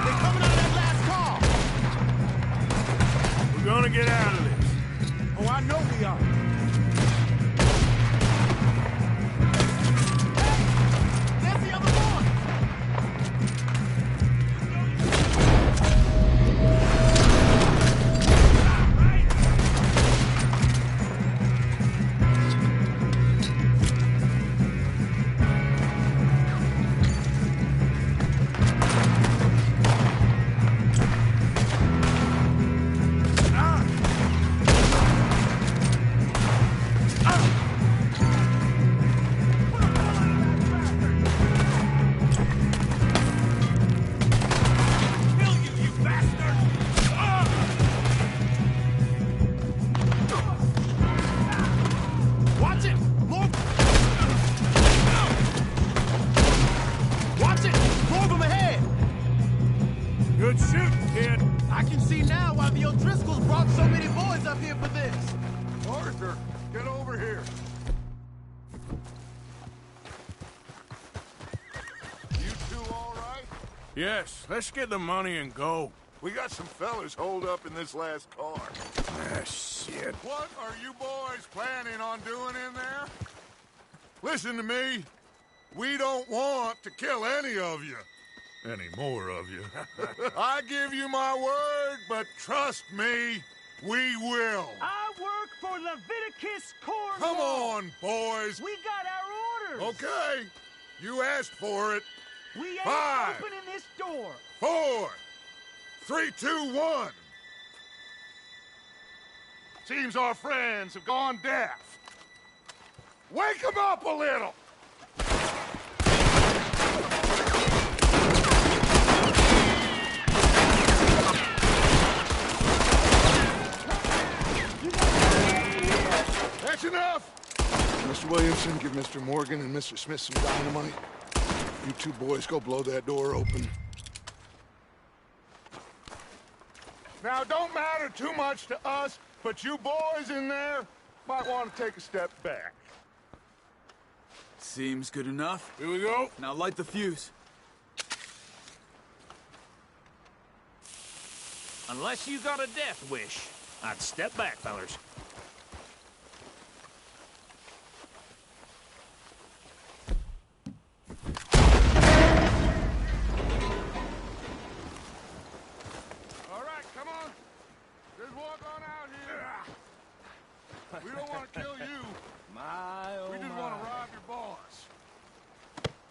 They're coming out of that last car! We're gonna get out of this. Oh, I know we are. Hey! There's the other one! Watch it! More... Watch it! More of them ahead! Good shooting, kid. I can see now why the O'Driscolls brought so many boys up here for this. Arthur, get over here. You two all right? Yes, let's get the money and go. We got some fellas holed up in this last car. Ah, shit. What are you boys planning on doing in there? Listen to me. We don't want to kill any of you. Any more of you. I give you my word, but trust me, we will. I work for Leviticus Corps. Come on, boys. We got our orders. Okay. You asked for it. We ain't 5, opening this door. 4, 3, 2, 1. Seems our friends have gone deaf. Wake them up a little. That's enough. Mr. Williamson, give Mr. Morgan and Mr. Smith some dynamite. You two boys go blow that door open. Now, don't matter too much to us, but you boys in there might want to take a step back. Seems good enough. Here we go. Now light the fuse. Unless you got a death wish, I'd step back, fellers. All right, come on. Just walk on out here. We don't want to kill you. We just want to rob your boss.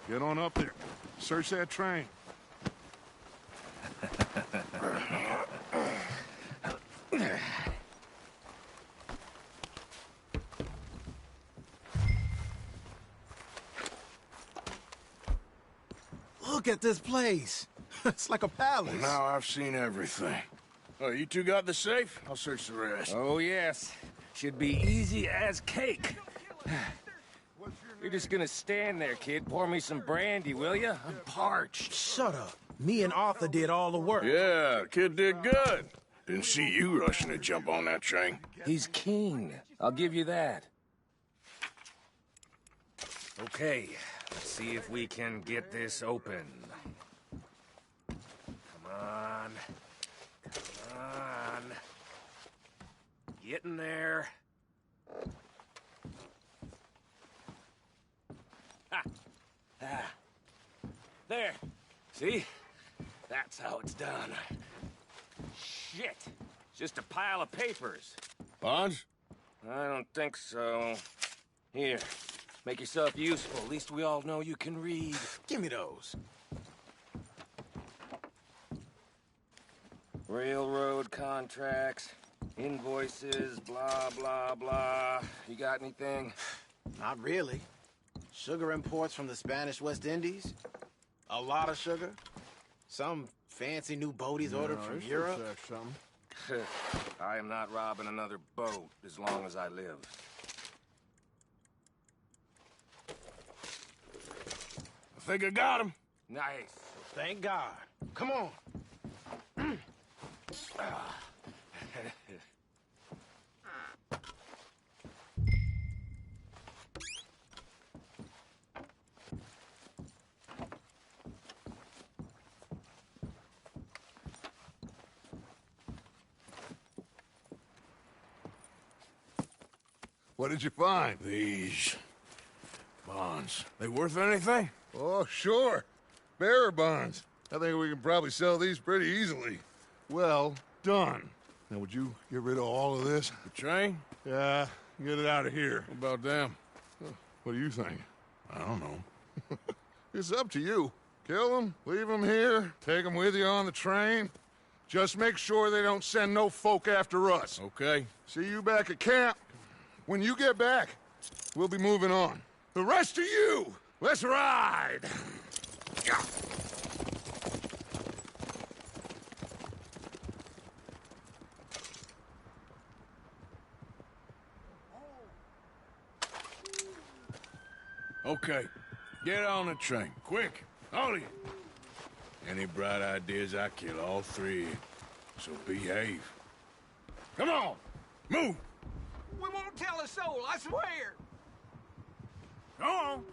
Get on up there. Search that train. Look at this place. It's like a palace. Now I've seen everything. Oh, you two got the safe? I'll search the rest. Oh, yes. Should be easy as cake. You're just gonna stand there, kid. Pour me some brandy, will you? I'm parched. Shut up. Me and Arthur did all the work. Yeah, kid did good. Didn't see you rushing to jump on that train. He's king. I'll give you that. Okay, let's see if we can get this open. Come on. Come on. Get in there. Ha! Ah. There. See? That's how it's done. Shit. Just a pile of papers. Bonds? I don't think so. Here. Make yourself useful. At least we all know you can read. Give me those. Railroad contracts, invoices, blah, blah, blah. You got anything? Not really. Sugar imports from the Spanish West Indies. A lot of sugar. Some fancy new boat he's ordered from Europe. I am not robbing another boat as long as I live. I think I got him. Nice. Thank God. Come on. What did you find? These bonds. They worth anything? Oh, sure. Bearer bonds. I think we can probably sell these pretty easily. Well done. Now, would you get rid of all of this? The train? Yeah, get it out of here. What about them? What do you think? I don't know. It's up to you. Kill them, leave them here, take them with you on the train. Just make sure they don't send no folk after us. Okay. See you back at camp. When you get back, we'll be moving on. The rest of you, let's ride! Okay. Get on the train. Quick. All of you. Any bright ideas, I kill all three. So behave. Come on. Move. We won't tell a soul, I swear. Go on.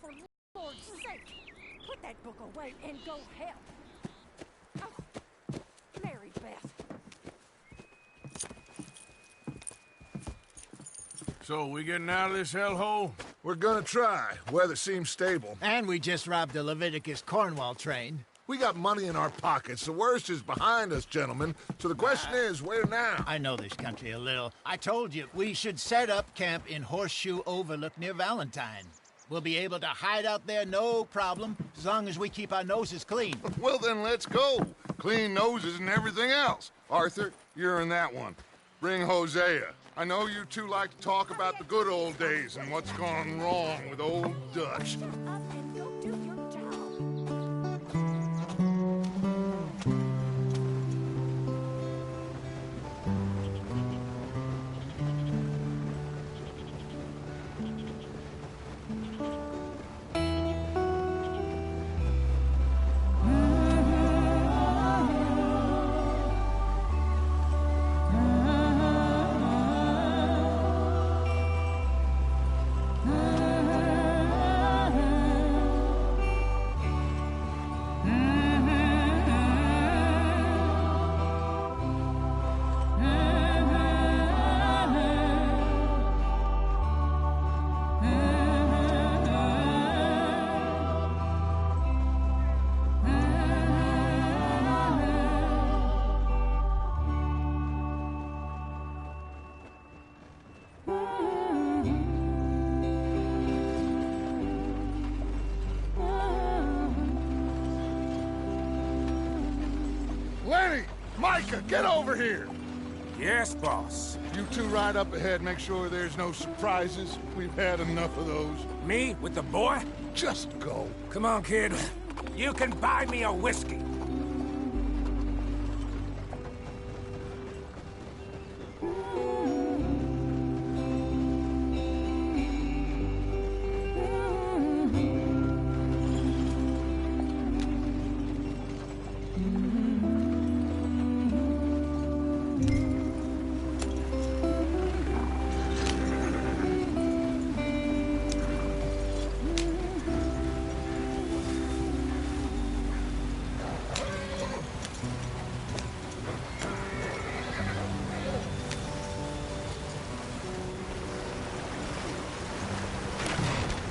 For Lord's sake, put that book away and go help. Oh, Mary Beth. So, we getting out of this hellhole? We're gonna try. Weather seems stable. And we just robbed a Leviticus Cornwall train. We got money in our pockets. The worst is behind us, gentlemen. So the question is, where now? I know this country a little. I told you, we should set up camp in Horseshoe Overlook near Valentine. We'll be able to hide out there no problem, as long as we keep our noses clean. Well, then let's go. Clean noses and everything else. Arthur, you're in that one. Bring Hosea. I know you two like to talk about the good old days and what's gone wrong with old Dutch. Shut up and go do your job. Lenny! Micah, get over here! Yes, boss. You two ride up ahead, make sure there's no surprises. We've had enough of those. Me with the boy? Just go. Come on, kid. You can buy me a whiskey.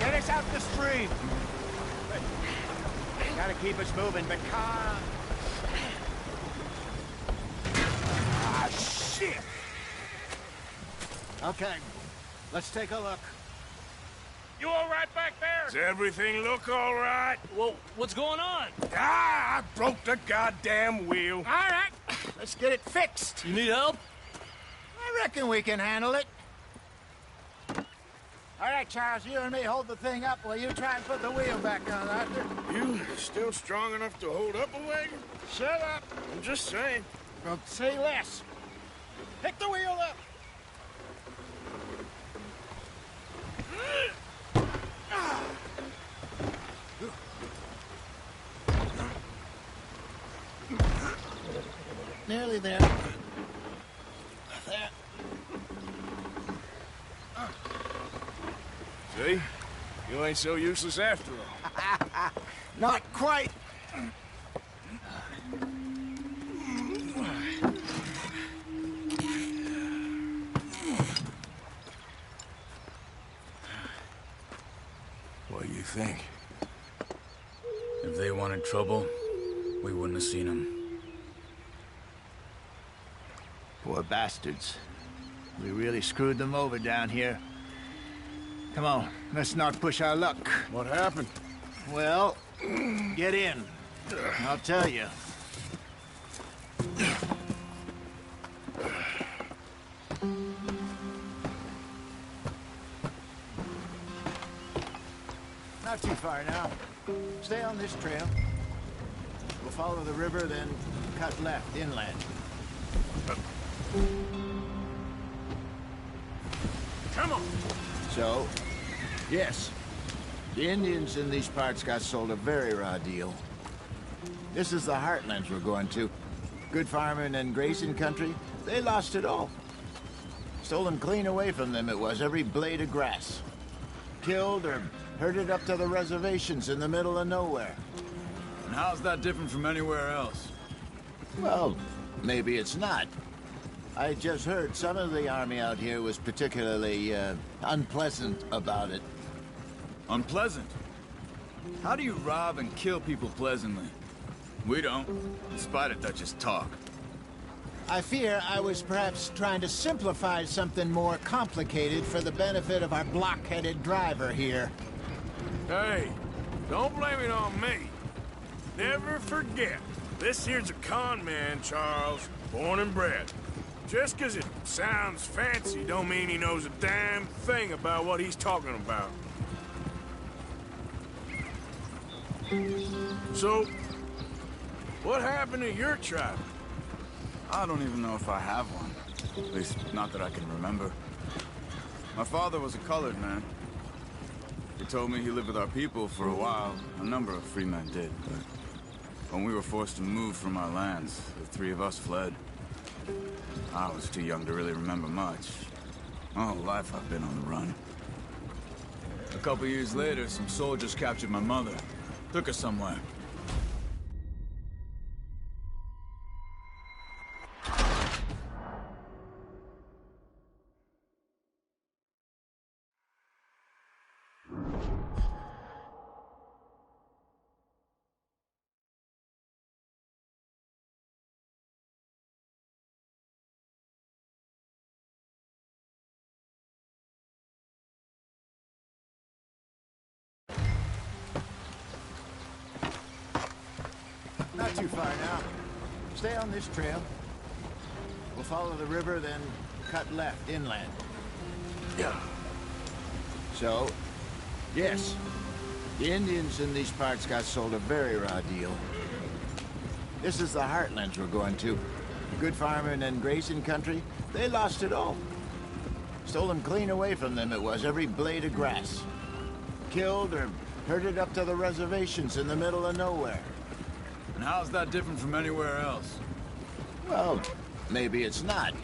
Get us out the stream. Gotta keep us moving, but calm. Ah, shit! Okay, let's take a look. You all right back there? Does everything look all right? Well, what's going on? Ah, I broke the goddamn wheel. All right, let's get it fixed. You need help? I reckon we can handle it. All right, Charles, you and me hold the thing up while you try and put the wheel back on, Arthur. You still strong enough to hold up a wagon? Shut up. I'm just saying. Well, say less. Pick the wheel up. Nearly there. There. See? You ain't so useless after all. Not quite. What do you think? If they wanted trouble, we wouldn't have seen them. Poor bastards. We really screwed them over down here. Come on, let's not push our luck. What happened? Well, get in. I'll tell you. Not too far now. Stay on this trail. We'll follow the river, then cut left inland. Come on! So, yes, the Indians in these parts got sold a very raw deal. This is the heartlands we're going to. Good farming and grazing country, they lost it all. Stolen clean away from them it was, every blade of grass. Killed or herded up to the reservations in the middle of nowhere. And how's that different from anywhere else? Well, maybe it's not. I just heard some of the army out here was particularly, unpleasant about it. Unpleasant? How do you rob and kill people pleasantly? We don't, in spite of Dutch's talk. I fear I was perhaps trying to simplify something more complicated for the benefit of our block-headed driver here. Hey, don't blame it on me. Never forget, this here's a con man, Charles, born and bred. Just 'cause it sounds fancy don't mean he knows a damn thing about what he's talking about. So, what happened to your tribe? I don't even know if I have one. At least, not that I can remember. My father was a colored man. He told me he lived with our people for a while. A number of free men did, but when we were forced to move from our lands, the three of us fled. I was too young to really remember much. My whole life I've been on the run. A couple years later, some soldiers captured my mother. Took her somewhere. Not too far now. Stay on this trail. We'll follow the river, then cut left inland. Yeah. So, yes, The Indians in these parts got sold a very raw deal. This is the heartlands we're going to. Good farming and grazing country, they lost it all. Stolen clean away from them it was, every blade of grass. Killed or herded up to the reservations in the middle of nowhere. And how's that different from anywhere else? Well, maybe it's not.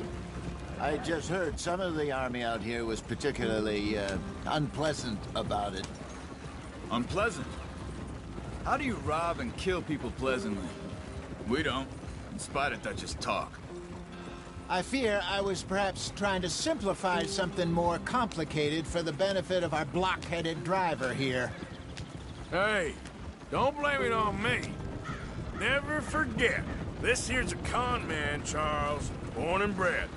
I just heard some of the army out here was particularly, unpleasant about it. Unpleasant? How do you rob and kill people pleasantly? We don't, in spite of Dutch's talk. I fear I was perhaps trying to simplify something more complicated for the benefit of our block-headed driver here. Hey, don't blame it on me. Never forget, this here's a con man, Charles, born and bred.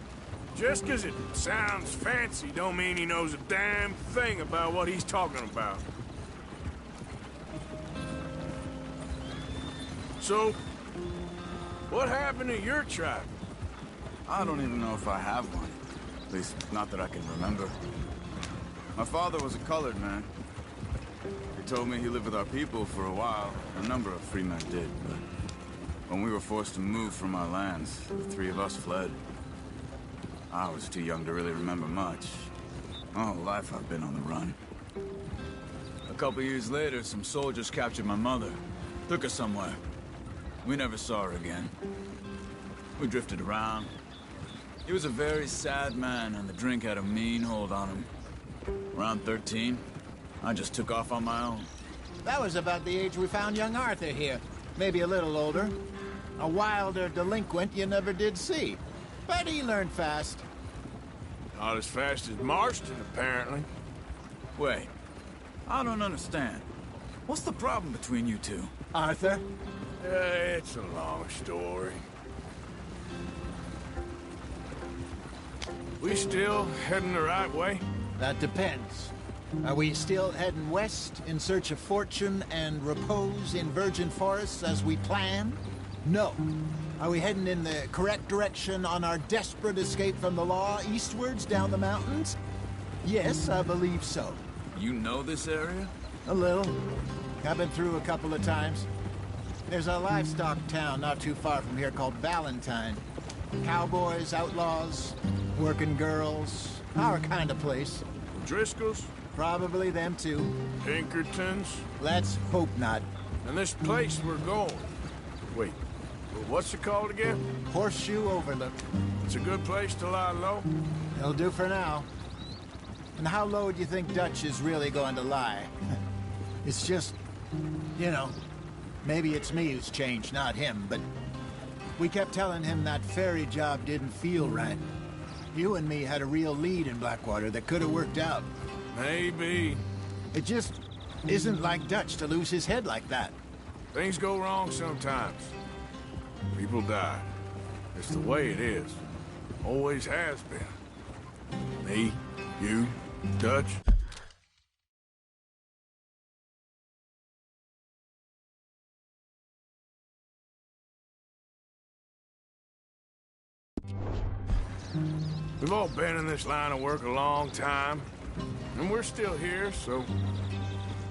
Just 'cause it sounds fancy don't mean he knows a damn thing about what he's talking about. So, what happened to your tribe? I don't even know if I have one. At least, not that I can remember. My father was a colored man. He told me he lived with our people for a while. A number of free men did, but when we were forced to move from our lands, the three of us fled. I was too young to really remember much. My whole life I've been on the run. A couple years later, some soldiers captured my mother. Took her somewhere. We never saw her again. We drifted around. He was a very sad man, and the drink had a mean hold on him. Around 13, I just took off on my own. That was about the age we found young Arthur here. Maybe a little older. A wilder delinquent you never did see. But he learned fast. Not as fast as Marston, apparently. Wait, I don't understand. What's the problem between you two? Arthur? It's a long story. We still heading the right way? That depends. Are we still heading west in search of fortune and repose in virgin forests as we planned? No. Are we heading in the correct direction on our desperate escape from the law eastwards down the mountains? Yes, I believe so. You know this area? A little. I've been through a couple of times. There's a livestock town not too far from here called Valentine. Cowboys, outlaws, working girls, our kind of place. Driscoll's? Probably them too. Pinkertons? Let's hope not. And this place we're going. Wait, what's it called again? Horseshoe Overlook. It's a good place to lie low? It'll do for now. And how low do you think Dutch is really going to lie? It's just, you know, maybe it's me who's changed, not him, but we kept telling him that ferry job didn't feel right. You and me had a real lead in Blackwater that could have worked out. Maybe. It just isn't like Dutch to lose his head like that. Things go wrong sometimes. People die. It's the way it is. Always has been. Me, you, Dutch. We've all been in this line of work a long time, and we're still here, so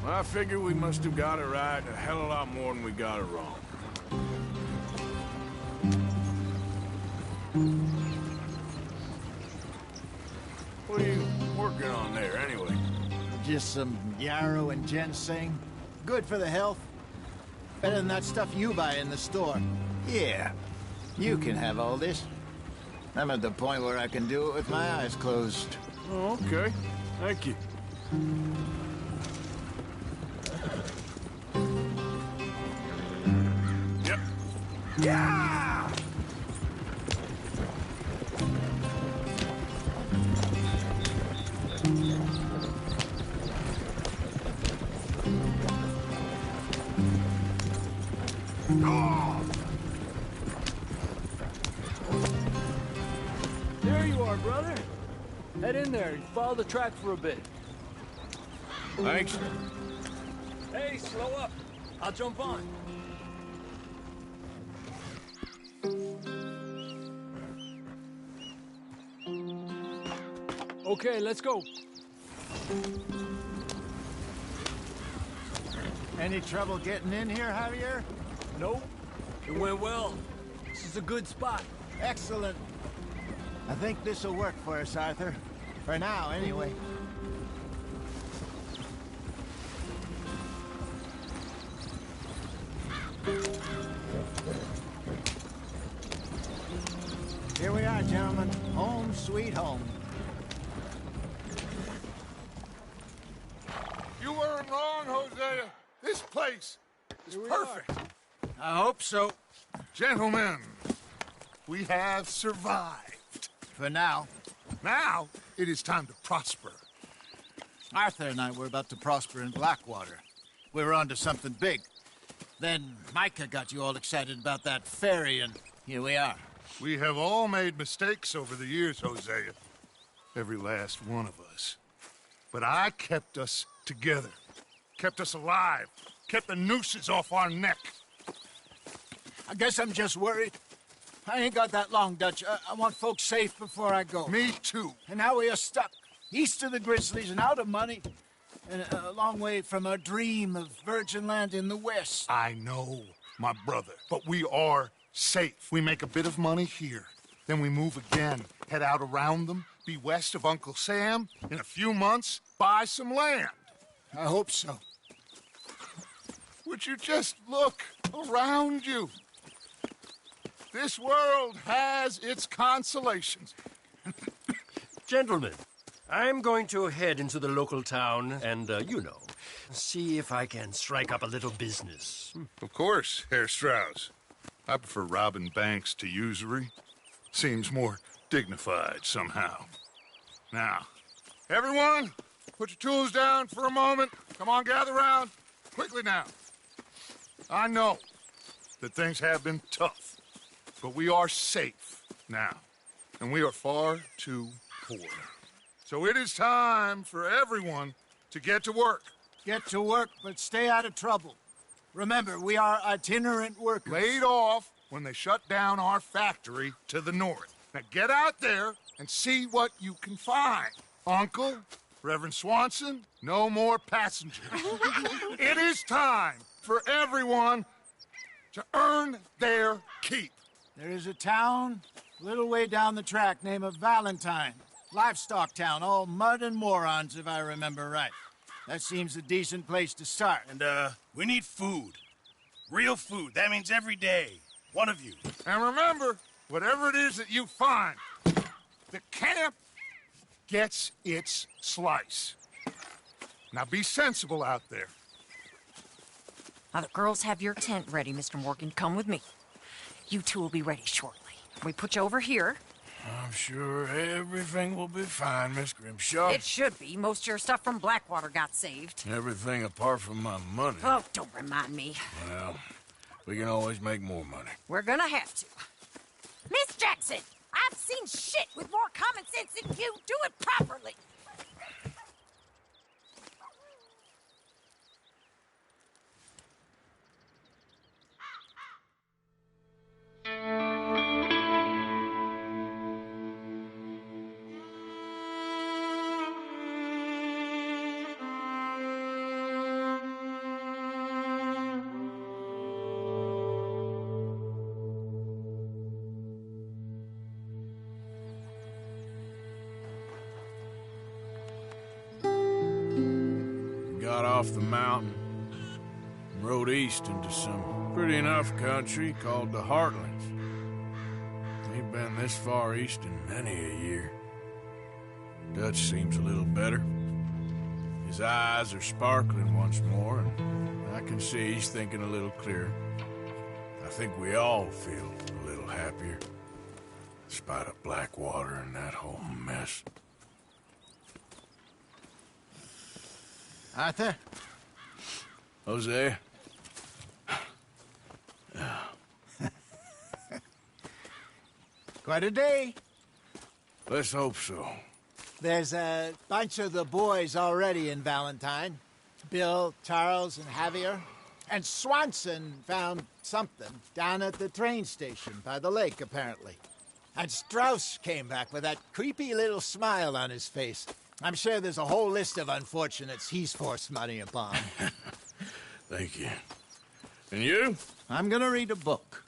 I figure we must have got it right a hell of a lot more than we got it wrong. What are you working on there, anyway? Just some yarrow and ginseng. Good for the health. Better than that stuff you buy in the store. Yeah, you can have all this. I'm at the point where I can do it with my eyes closed. Oh, okay. Thank you. Yep. Yeah! Oh! There you are, brother. Head in there and follow the track for a bit. Thanks. Hey, slow up. I'll jump on. Okay, let's go. Any trouble getting in here, Javier? Nope. It went well. This is a good spot. Excellent. I think this'll work for us, Arthur. For now, anyway. Here we are, gentlemen. Home sweet home. You weren't wrong, Hosea. This place is perfect. I hope so. Gentlemen, we have survived. For now. Now, it is time to prosper. Arthur and I were about to prosper in Blackwater. We were onto something big. Then Micah got you all excited about that ferry, and here we are. We have all made mistakes over the years, Hosea. Every last one of us. But I kept us together. Kept us alive. Kept the nooses off our neck. I guess I'm just worried. I ain't got that long, Dutch. I want folks safe before I go. Me too. And now we are stuck. East of the Grizzlies and out of money. And a long way from our dream of virgin land in the west. I know, my brother. But we are safe. We make a bit of money here. Then we move again. Head out around them. Be west of Uncle Sam. In a few months, buy some land. I hope so. Would you just look around you? This world has its consolations. Gentlemen, I'm going to head into the local town and, see if I can strike up a little business. Of course, Herr Strauss. I prefer robbing banks to usury. Seems more dignified somehow. Now, everyone, put your tools down for a moment. Come on, gather round. Quickly now. I know that things have been tough, but we are safe now, and we are far too poor. So it is time for everyone to get to work. Get to work, but stay out of trouble. Remember, we are itinerant workers. Laid off when they shut down our factory to the north. Now get out there and see what you can find. Uncle, Reverend Swanson, no more passengers. It is time for everyone to earn their keep. There is a town a little way down the track named Valentine. Livestock town, all mud and morons, if I remember right. That seems a decent place to start. And, we need food. Real food. That means every day. One of you. And remember, whatever it is that you find, the camp gets its slice. Now be sensible out there. Now the girls have your tent ready, Mr. Morgan. Come with me. You two will be ready shortly. We put you over here. I'm sure everything will be fine, Miss Grimshaw. It should be. Most of your stuff from Blackwater got saved. Everything apart from my money. Oh, don't remind me. Well, we can always make more money. We're gonna have to. Miss Jackson, I've seen shit with more common sense than you. Do it properly. Got off the mountain and rode east into some pretty enough country called the Heartlands. Ain't been this far east in many a year. Dutch seems a little better. His eyes are sparkling once more, and I can see he's thinking a little clearer. I think we all feel a little happier, in spite of Blackwater and that whole mess. Arthur? Jose? Quite a day. Let's hope so. There's a bunch of the boys already in Valentine. Bill, Charles, and Javier. And Swanson found something down at the train station by the lake, apparently. And Strauss came back with that creepy little smile on his face. I'm sure there's a whole list of unfortunates he's forced money upon. Thank you. And you? I'm gonna read a book.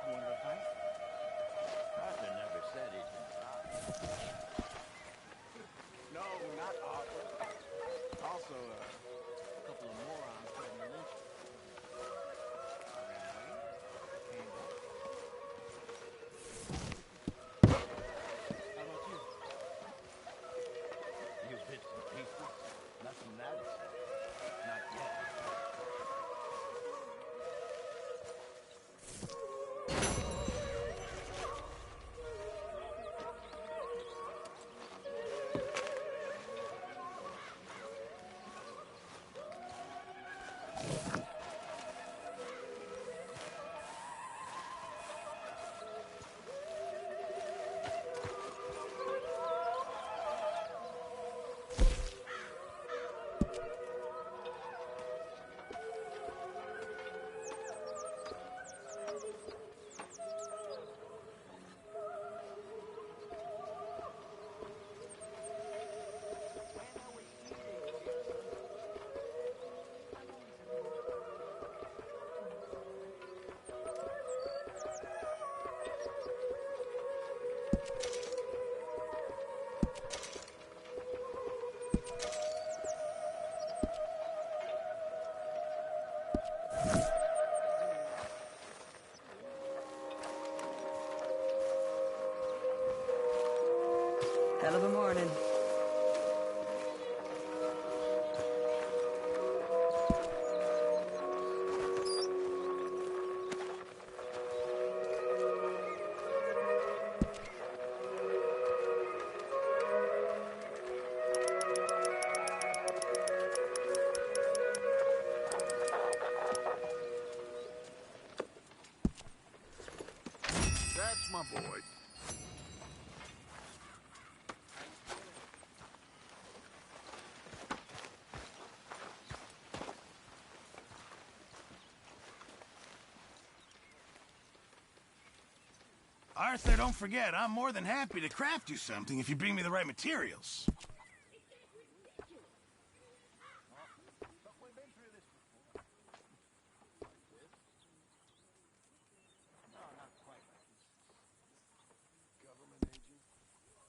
Want a pipe? Arthur never said he can stop. No, not Arthur. Also, a couple of morons threatened to lynch me. I ran away, came back. How about you? You bits and pieces. Nothing that is said. Not yet. Hell of a morning. That's my boy. Arthur, don't forget, I'm more than happy to craft you something if you bring me the right materials.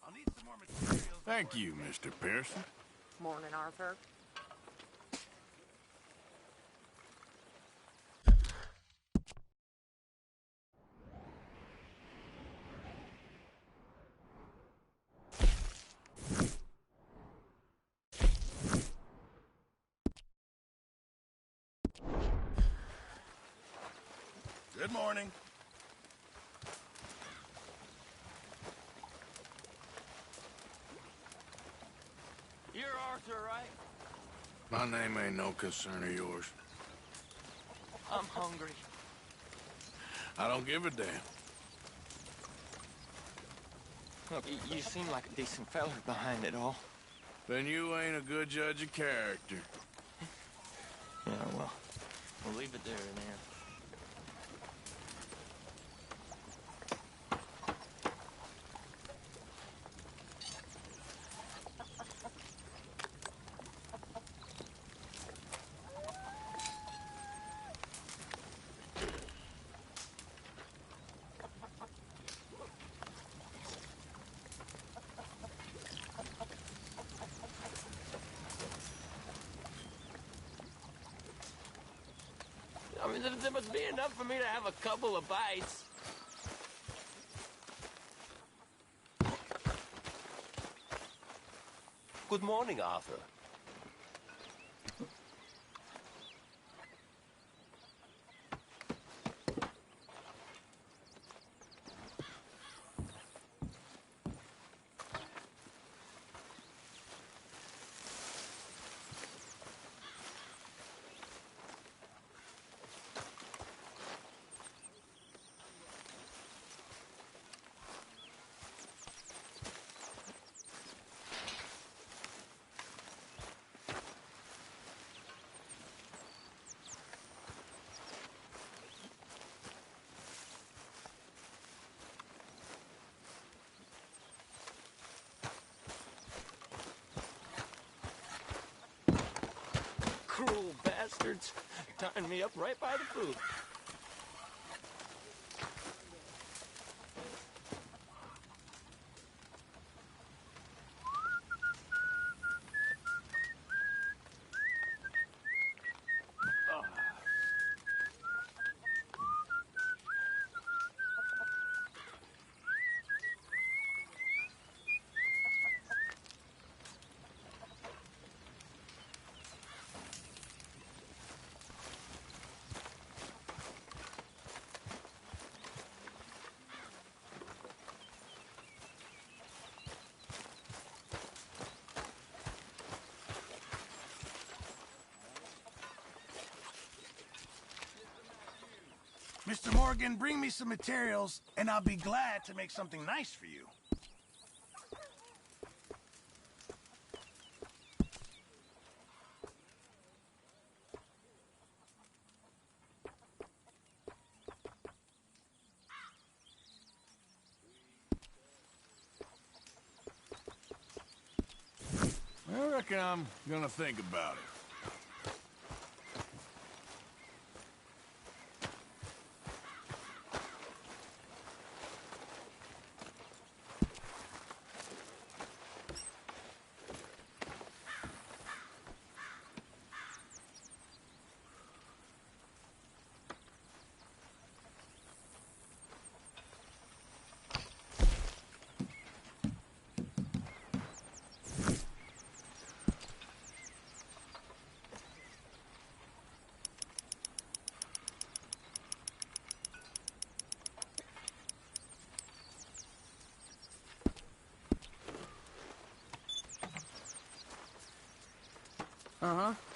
I'll need some more materials. Thank you, Mr. Pearson. Morning, Arthur. Good morning. You're Arthur, right? My name ain't no concern of yours. I'm hungry. I don't give a damn. Look, you seem like a decent feller behind it all. Then you ain't a good judge of character. Yeah, well, we'll leave it there then. I mean, there must be enough for me to have a couple of bites. Good morning, Arthur. Cruel bastards. Tying me up right by the food. Mr. Morgan, bring me some materials, and I'll be glad to make something nice for you. I reckon I'm gonna think about it. Uh-huh.